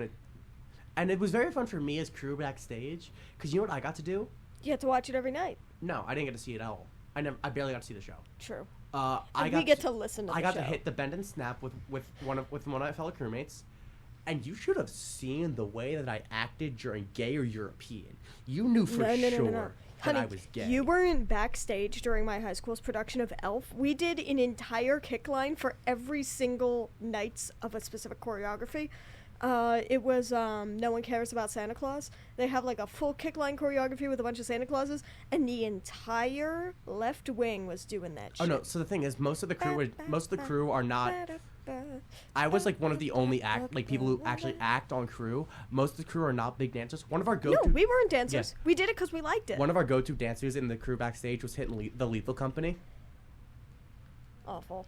and it was very fun for me as crew backstage, because you know what I got to do? You have to watch it every night. No, I didn't get to see it at all. I barely got to see the show. True. We get to listen to I the got show. to hit the bend and snap with one of my fellow crewmates, and you should have seen the way that I acted during Gay or European. You knew for sure that Honey, I was gay. you weren't backstage during my high school's production of Elf. We did an entire kick line for every single nights of a specific choreography. It was No One Cares About Santa Claus. They have like a full kick line choreography with a bunch of Santa Clauses, and the entire left wing was doing that shit. Oh no! So the thing is, most of the crew are not. I was like one of the only people who actually act on crew. Most of the crew are not big dancers. One of our No, we weren't dancers. Yes. We did it because we liked it. One of our go-to dancers in the crew backstage was hitting the Lethal Company. Awful.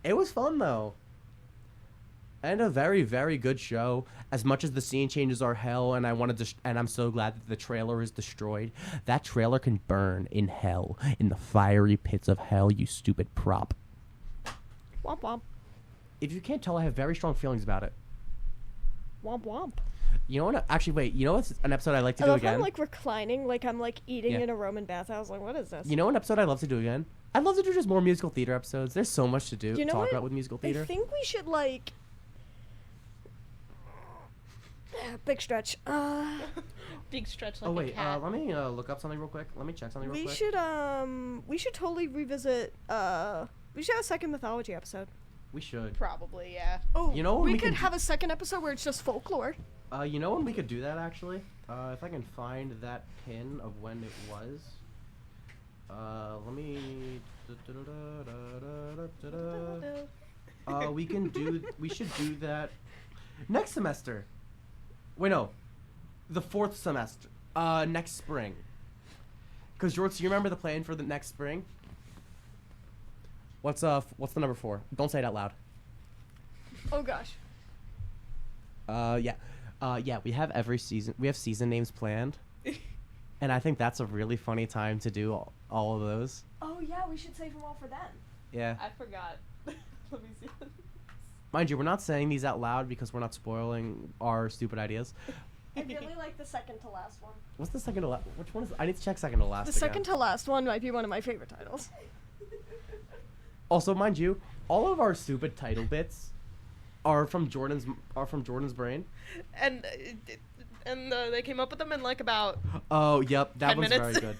It was fun though. And a very, very good show. As much as the scene changes are hell, and and I'm so glad that the trailer is destroyed. That trailer can burn in hell, in the fiery pits of hell. You stupid prop. Womp womp. If you can't tell, I have very strong feelings about it. Womp womp. You know what? Actually, wait. You know what's an episode I like to I do love how again? I'm like reclining, like I'm like eating Yeah. in a Roman bathhouse. Like, what is this? You know an episode I love to do again? I'd love to do just more musical theater episodes. There's so much to do. You know talk what? about with musical theater. I think we should like. Big stretch. Big stretch like Oh a wait, cat. let me look up something real quick. Let me check something real We quick. should totally revisit. We should have a second mythology episode. We should. Probably, yeah. Oh, You know what we we could can have a second episode where it's just folklore. You know when we could do that actually? If I can find that pin of when it was. Let me. We should do that next semester. Wait, no, the fourth semester. Next spring. Cause George, do you remember the plan for the next spring? What's the number 4? Don't say it out loud. Oh gosh. Yeah. We have we have season names planned. And I think that's a really funny time to do all of those. Oh yeah, we should save them all for then. Yeah. I forgot. Let me see. Mind you, we're not saying these out loud because we're not spoiling our stupid ideas. I really like the second to last one. What's the second to last? Which one is? I need to check second to last. The again. second to last one might be one of my favorite titles. Also, mind you, all of our stupid title bits are from Jordan's brain. And they came up with them in like about Oh, yep, that 10 one's minutes. very good.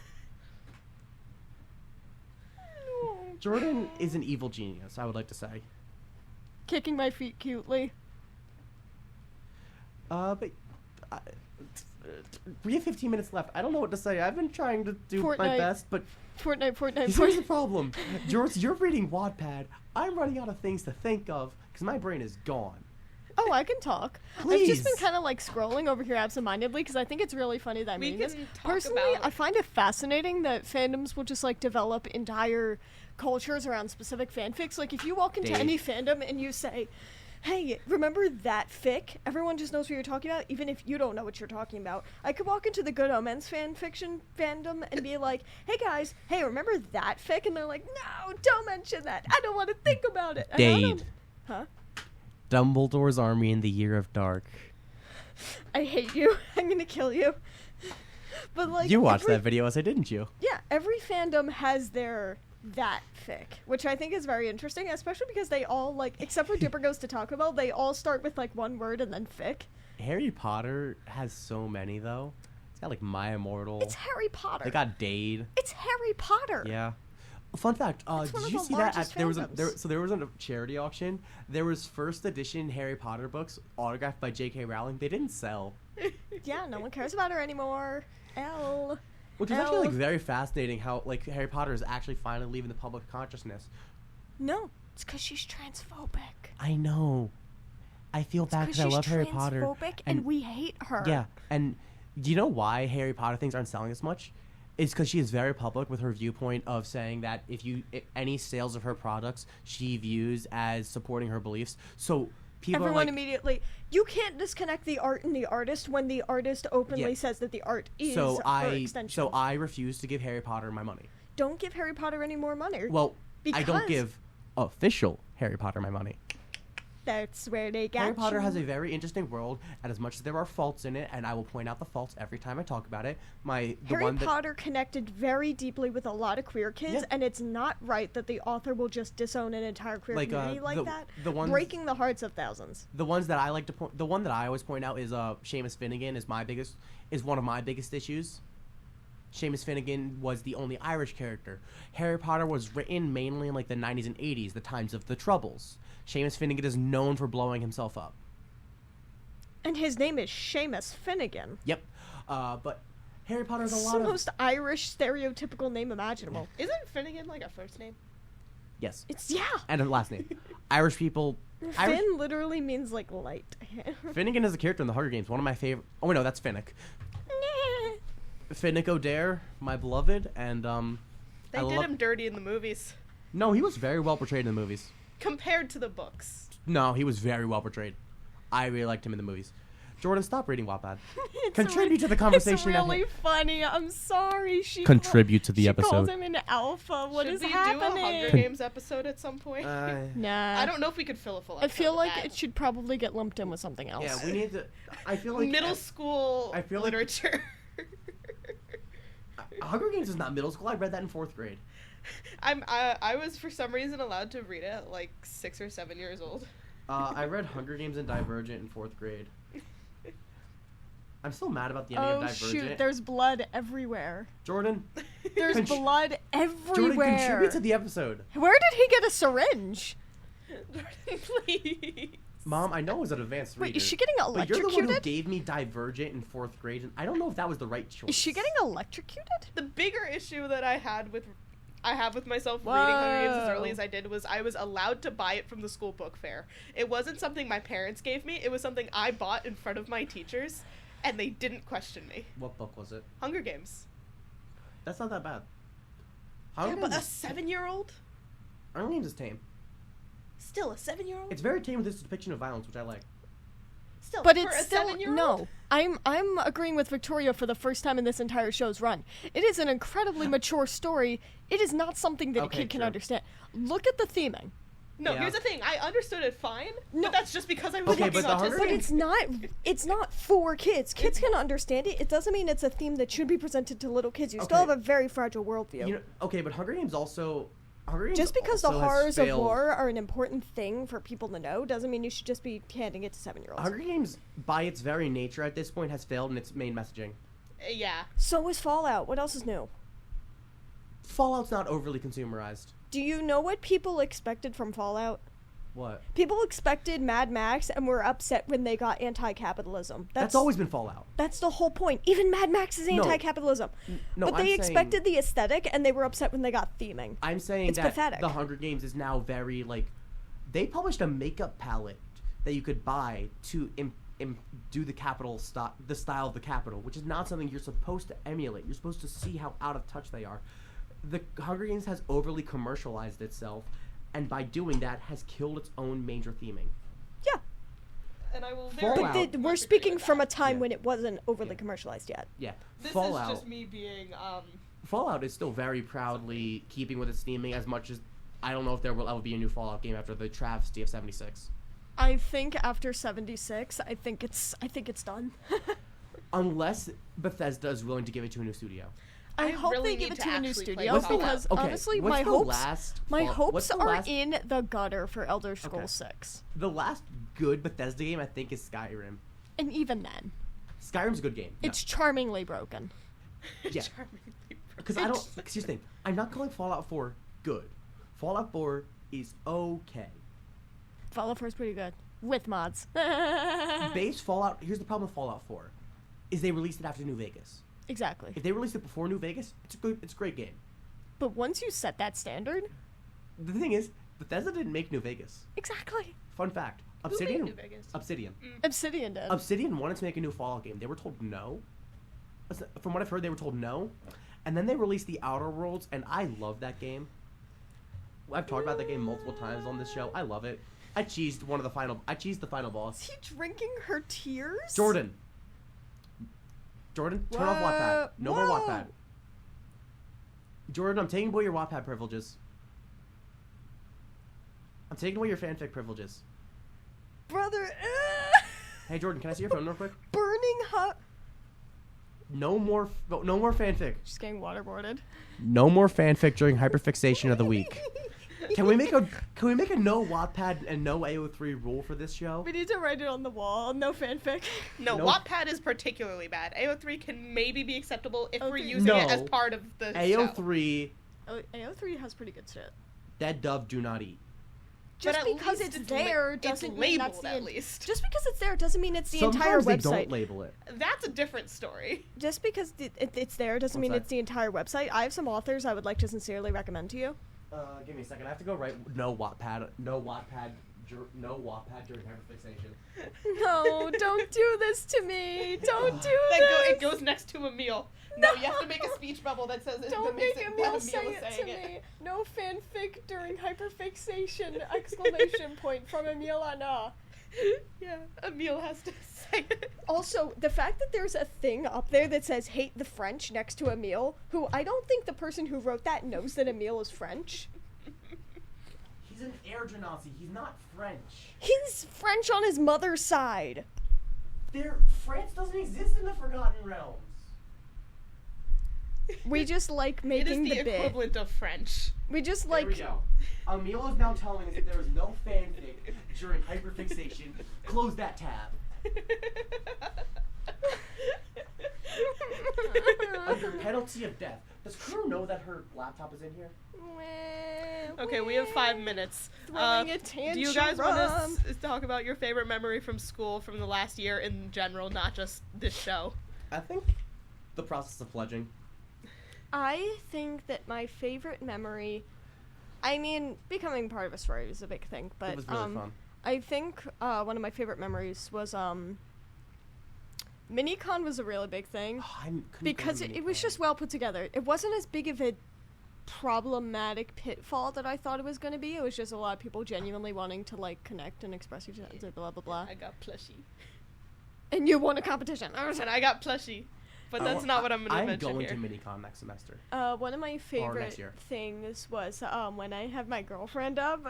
Jordan is an evil genius, I would like to say. Kicking my feet cutely. But we have 15 minutes left. I don't know what to say. I've been trying to do my Fortnite. best, but Fortnite. here's the problem. George, you're reading Wattpad. I'm running out of things to think of because my brain is gone. Oh, I can talk. I've Please. just been kind of like scrolling over here absentmindedly because I think it's really funny that I'm We reading this. can talk Personally, about- I find it fascinating that fandoms will just like develop entire cultures around specific fanfics. Like if you walk into Dave. any fandom and you say, "Hey, remember that fic?" Everyone just knows what you're talking about, even if you don't know what you're talking about. I could walk into the Good Omens fanfiction fandom and be like, "Hey guys, hey, remember that fic?" And they're like, "No, don't mention that. I don't want to think about it." And I Dade. don't- Huh? Dumbledore's Army in the Year of Dark. I hate you. I'm gonna kill you. But like You watched every- that video, as I didn't you? Yeah, every fandom has their that fic, which I think is very interesting, especially because they all like, except for Dipper Goes to Taco Bell, they all start with like one word and then fic. Harry Potter has so many though. It's got like My Immortal. It's Harry Potter. They got Dade. It's Harry Potter. Yeah. Fun fact. It's one Did of you the see that? largest There was fandoms. there was a charity auction. There was first edition Harry Potter books autographed by J.K. Rowling. They didn't sell, Yeah, no one cares about her anymore. L. which is actually like L. very fascinating. How like Harry Potter is actually finally leaving the public consciousness. No, it's because she's transphobic. I know. I feel bad Because because I she's love Harry Potter. transphobic and we hate her. Yeah, and do you know why Harry Potter things aren't selling as much? It's because she is very public with her viewpoint of saying that if any sales of her products she views as supporting her beliefs. So people Everyone are like, immediately, you can't disconnect the art and the artist when the artist openly Yeah. says that the art is so her I extension. refuse to give Harry Potter my money. Don't give Harry Potter any more money. Well, I don't Because- give official Harry Potter my money. That's where they got Harry Potter you. has a very interesting world, and as much as there are faults in it, and I will point out the faults every time I talk about it, the Harry one that Potter connected very deeply with a lot of queer kids, Yeah. and it's not right that the author will just disown an entire queer Like, community like the- that, the ones- breaking the hearts of thousands. the ones that I like to point, the one that I always point out is Seamus Finnegan is one of my biggest issues. Seamus Finnegan was the only Irish character. Harry Potter was written mainly in like the 90s and 80s, the times of the Troubles. Seamus Finnegan is known for blowing himself up. And his name is Seamus Finnegan. Yep. But Harry Potter has a It's lot the of most Irish stereotypical name imaginable. Isn't Finnegan like a first name? yes, It's, yeah. and a last name. Irish people. Finn literally means like light. Finnegan is a character in the Hunger Games. One of my favorite. Oh wait, no, that's Finnick. Finnick O'Dare, my beloved, and They I did love- him dirty in the movies. No, he was very well portrayed in the movies. Compared to the books. No, he was very well portrayed. I really liked him in the movies. Jordan, stop reading Wattpad. It's Contribute to the conversation. It's really funny. I'm sorry. Contribute to the she calls episode. him an alpha. What Should is we happening? do a Hunger Games episode at some point? Nah. I don't know if we could fill a full I episode feel with like that. it should probably get lumped in with something else. Yeah, we need to. I feel like Middle school I feel like- literature. Hunger Games is not middle school. I read that in 4th grade. I was for some reason allowed to read it at like 6 or 7 years old. I read Hunger Games and Divergent in 4th grade. I'm still mad about the ending Oh of Divergent. shoot! There's blood everywhere. Jordan, There's blood everywhere. Jordan, contribute to the episode. Where did he get a syringe? Jordan, please. Mom, I know it was an advanced reader. Wait, is she getting but you're the one who electrocuted? gave me Divergent in 4th grade, and I don't know if that was the right choice. Is she getting electrocuted? The bigger issue that I have with myself reading Hunger Games as early Whoa. as I did was I was allowed to buy it from the school book fair. It wasn't something my parents gave me. It was something I bought in front of my teachers, and they didn't question me. What book was it? Hunger Games. That's not that bad. Yeah, Hunger but a Games, 7-year-old? Hunger Games is tame. Still a 7-year-old? It's very tame with its depiction of violence, which I like. Still, But for it's a still 7-year-old? no. I'm agreeing with Victoria for the first time in this entire show's run. It is an incredibly mature story. It is not something that a Okay, kid can true. understand. Look at the theming. No, Yeah. here's the thing. I understood it fine, No. but that's just because I was Okay, fucking but the Hunger autistic. But Games- it's not for kids. Kids can understand it. It doesn't mean it's a theme that should be presented to little kids. You still Okay. have a very fragile worldview. You know, okay, but Hunger Games also. Hunger Games Just because the also has horrors of failed- war are an important thing for people to know doesn't mean you should just be handing it to 7-year-olds. Hunger Games, by its very nature at this point, has failed in its main messaging. Yeah. So is Fallout. What else is new? Fallout's not overly consumerized. Do you know what people expected from Fallout? What? People expected Mad Max and were upset when they got anti-capitalism. That's always been Fallout. That's the whole point. Even Mad Max is No. anti-capitalism. No, but I'm they saying- expected the aesthetic and they were upset when they got theming. I'm saying It's that pathetic. the Hunger Games is now very, like... They published a makeup palette that you could buy to do the the style of the Capitol, which is not something you're supposed to emulate. You're supposed to see how out of touch they are. The Hunger Games has overly commercialized itself, and by doing that, has killed its own major theming. Yeah. And I will Fallout. very But much we're agree speaking with from a that. time Yeah. when it wasn't overly Yeah. commercialized yet. Yeah, This Fallout. is just me being, Fallout is still very proudly keeping with its theming, as much as I don't know if there will ever be a new Fallout game after the travesty of 76. I think after 76, I think it's done. Unless Bethesda is willing to give it to a new studio. I I hope really they give need it to to a new actually play studio Fallout. because Okay, honestly, what's my the hopes last my Fall- hopes what's the are last- in the gutter for Elder Scrolls Okay. 6. The last good Bethesda game, I think, is Skyrim. And even then, Skyrim's a good game. it's charmingly broken. Yeah. charmingly Because I don't... Because here's the thing. I'm not calling Fallout 4 good. Fallout 4 is okay. Fallout 4 is pretty good. With mods. Base Fallout... Here's the problem with Fallout 4. Is they released it after New Vegas. Exactly. If they released it before New Vegas, it's a great game. But once you set that standard, The thing is, Bethesda didn't make New Vegas. exactly. Fun fact. made Obsidian... New Vegas? Obsidian. Obsidian did. Obsidian wanted to make a new Fallout game. They were told no. From what I've heard, they were told no. And then they released the Outer Worlds, and I love that game. I've talked about that game multiple times on this show. I love it. I cheesed the final boss. Is he drinking her tears? Jordan, turn off Wattpad. No more Whoa. Wattpad. Jordan, I'm taking away your Wattpad privileges. I'm taking away your fanfic privileges. Brother, Hey, Jordan, can I see your phone real quick? burning hot. No more fanfic. She's getting waterboarded. No more fanfic during hyperfixation of the week. Can we make a no Wattpad and no AO3 rule for this show? We need to write it on the wall. No fanfic. No, No. Wattpad is particularly bad. AO3 can maybe be acceptable if we're Okay. using No. it as part of the show. AO3, Oh, AO3 has pretty good shit. dead dove do not eat. Just at because least it's there it's doesn't mean that's labeled the at least. Just because it's there doesn't mean it's the entire Sometimes they website. don't label it. That's a different story. Just because it's there doesn't What's mean that? it's the entire website. I have some authors I would like to sincerely recommend to you. Give me a second. I have to go right. No Wattpad no Wattpad during hyperfixation. No, don't do this to me. Don't do It this. goes next to Emil. No, you have to make a speech bubble that says it. Don't that makes make it Emil that say is it saying to me. No fanfic during hyperfixation! Exclamation point from Emil Anna. Yeah, Emil has to say it. Also, the fact that there's a thing up there that says hate the French next to Emil, who I don't think the person who wrote that knows that Emil is French. He's an air genasi. He's not French. He's French on his mother's side. France doesn't exist in the Forgotten Realms. We just like It making is the bit. equivalent of French. We just There we like go. Emil is now telling us that there is no fanfic during hyperfixation. Close that tab. Under penalty of death. Does Kuro know that her laptop is in here? Okay, we have 5 minutes. Throwing a tantrum. Do you guys want to talk about your favorite memory from school from the last year in general, not just this show? I think the process of pledging. I think that my favorite memory, I mean, becoming part of a sorority was a big thing, but It was really fun. I think one of my favorite memories was MiniCon was a really big thing Oh, I couldn't because go to it was Minicon. just well put together. It wasn't as big of a problematic pitfall that I thought it was going to be. It was just a lot of people genuinely wanting to like connect and express each other, blah blah blah. I got plushie. And you won a competition. And I got plushie. But that's not what I'm going to mention I'm going here. to Minicon next semester. One of my favorite year. things was when I had my girlfriend up.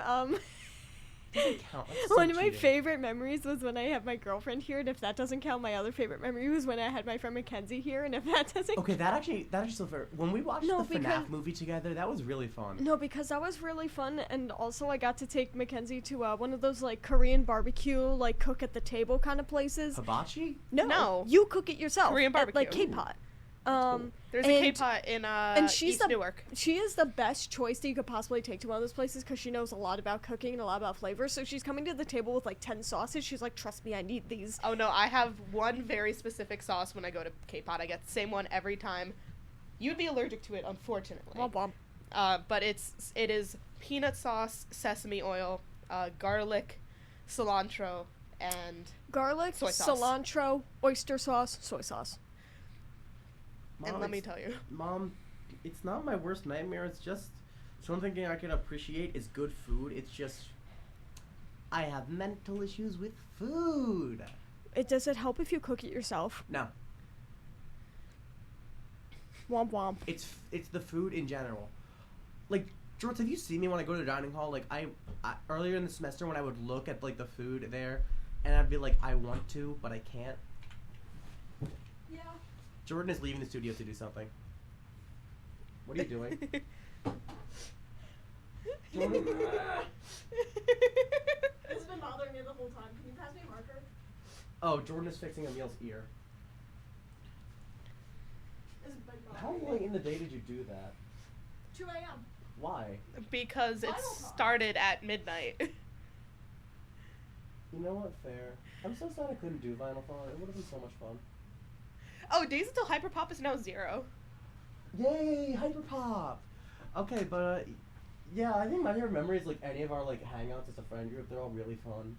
Doesn't count. That's so One of my cheating. favorite memories was when I had my girlfriend here, and if that doesn't count, my other favorite memory was when I had my friend Mackenzie here, and if that doesn't Okay, that actually still fair. When we watched No, the FNAF because- movie together, that was really fun. No, because that was really fun, and also I got to take Mackenzie to one of those like Korean barbecue, like cook at the table kind of places. Hibachi? No. you cook it yourself. Korean at, like barbecue. K-pot. cool. There's a and K-pot in she's East the Newark. She is the best choice that you could possibly take to one of those places because she knows a lot about cooking and a lot about flavor. So she's coming to the table with like 10 sauces. She's like, trust me, I need these. Oh no, I have one very specific sauce when I go to K-pot. I get the same one every time. You'd be allergic to it, unfortunately. Womp womp. But it is peanut sauce, sesame oil, garlic, cilantro, and Garlic, Soy sauce. cilantro, oyster sauce, soy sauce. and let me tell you. Mom, it's not my worst nightmare. It's just something I can appreciate is good food. It's just I have mental issues with food. Does it help if you cook it yourself? No, Womp womp. it's the food in general. Like, George, have you seen me when I go to the dining hall? Like, I earlier in the semester when I would look at like the food there, and I'd be like, I want to, but I can't. Yeah. Jordan is leaving the studio to do something. What are you doing? Jordan? This has been bothering me the whole time. Can you pass me a marker? Oh, Jordan is fixing Emil's ear. This has been How bothering long me. in the day did you do that? 2 a.m. Why? Because it Final thought. started at midnight. You know what? Fair. I'm so sad I couldn't do Vinyl Thon. It would have been so much fun. Oh, Days Until Hyperpop is now 0. Yay! Hyperpop! Okay, but yeah, I think my favorite memory is like any of our like hangouts as a friend group. They're all really fun.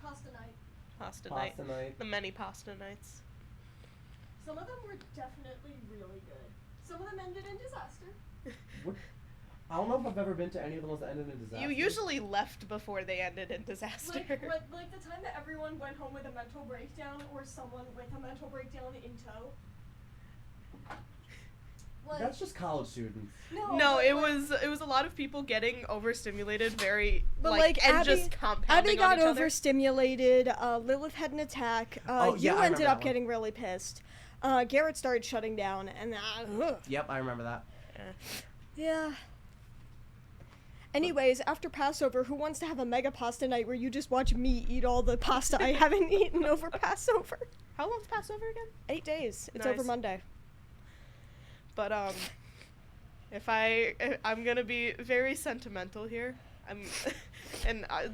Pasta night. Pasta night. Pasta night. The many pasta nights. Some of them were definitely really good. Some of them ended in disaster. What? I don't know if I've ever been to any of the ones that ended in disaster. You usually left before they ended in disaster. Like the time that everyone went home with a mental breakdown or someone with a mental breakdown in tow. Like, That's just college students. No, but, it like, was a lot of people getting overstimulated, very But, like, and Abby, just compounding Abby got on each other. overstimulated. Lilith had an attack. Oh, yeah, you I ended remember up that one. getting really pissed. Garrett started shutting down, and Yep, I remember that. yeah. Anyways, after Passover, who wants to have a mega pasta night where you just watch me eat all the pasta I haven't eaten over Passover? How long's Passover again? 8 days. It's Nice. over Monday. But I'm gonna be very sentimental here. And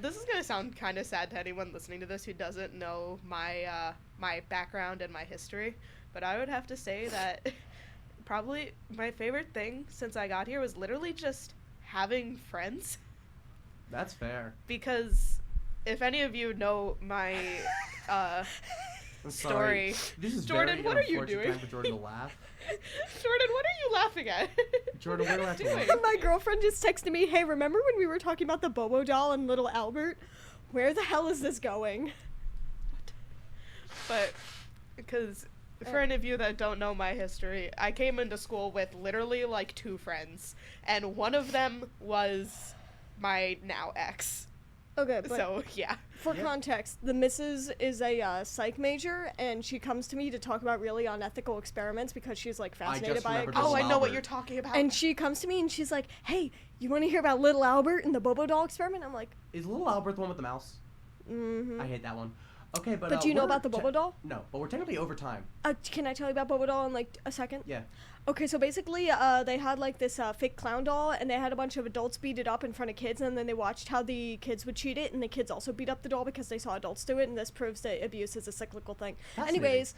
this is gonna sound kind of sad to anyone listening to this who doesn't know my my background and my history. But I would have to say that probably my favorite thing since I got here was literally just having friends. That's fair. Because if any of you know my I'm sorry. story, This is Jordan, very what are you unfortunate doing? time for Jordan to laugh. Jordan, what are you laughing at? Jordan, what are you laughing at? My girlfriend just texted me, hey, remember when we were talking about the Bobo doll and little Albert? Where the hell is this going? But, because for any of you that don't know my history, I came into school with literally like 2 friends, and one of them was my now ex. Okay, but So, yeah. for context, the missus is a psych major, and she comes to me to talk about really unethical experiments because she's, like, fascinated just by it. remembered Oh, Little I know what Albert. you're talking about. And she comes to me and she's like, hey, you want to hear about little Albert and the Bobo doll experiment? I'm like, Is Little Albert the one with the mouse? mm-hmm. I hate that one. Okay, but But do you know we're about the Bobo doll? No, but we're technically over time. Can I tell you about Bobo doll in, like, a second? Yeah. Okay, so basically, they had, like, this fake clown doll, and they had a bunch of adults beat it up in front of kids, and then they watched how the kids would cheat it, and the kids also beat up the doll because they saw adults do it, and this proves that abuse is a cyclical thing. Fascinating. Anyways,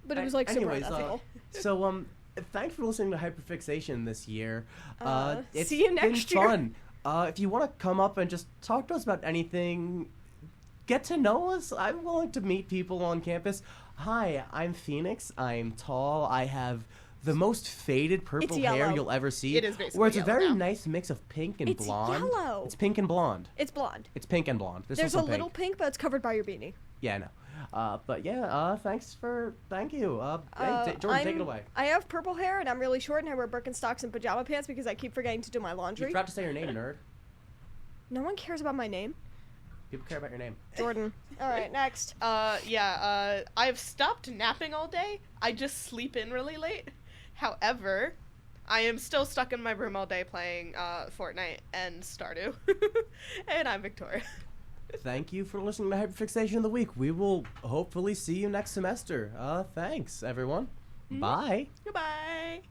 but it was, like, super Anyways, unethical. So, thanks for listening to Hyperfixation this year. It's see you next been year. fun. If you want to come up and just talk to us about anything, get to know us. I'm willing to meet people on campus. Hi, I'm Phoenix. I'm tall. I have the most faded purple hair yellow. you'll ever see. It is basically where it's a yellow very now. nice mix of pink and It's blonde. yellow. It's pink and blonde. It's blonde. It's pink and blonde. There's There's still a some little pink, but it's covered by your beanie. Yeah, I know. But yeah, thank you. Hey, Jordan, take it away. I have purple hair, and I'm really short, and I wear Birkenstocks and pajama pants because I keep forgetting to do my You laundry. forgot to say your name, nerd. No one cares about my name. People care about your name. Jordan. All right, next. I've stopped napping all day. I just sleep in really late. However, I am still stuck in my room all day playing Fortnite and Stardew. And I'm Victoria. Thank you for listening to Hyperfixation of the Week. We will hopefully see you next semester. Thanks, everyone. Bye. Goodbye.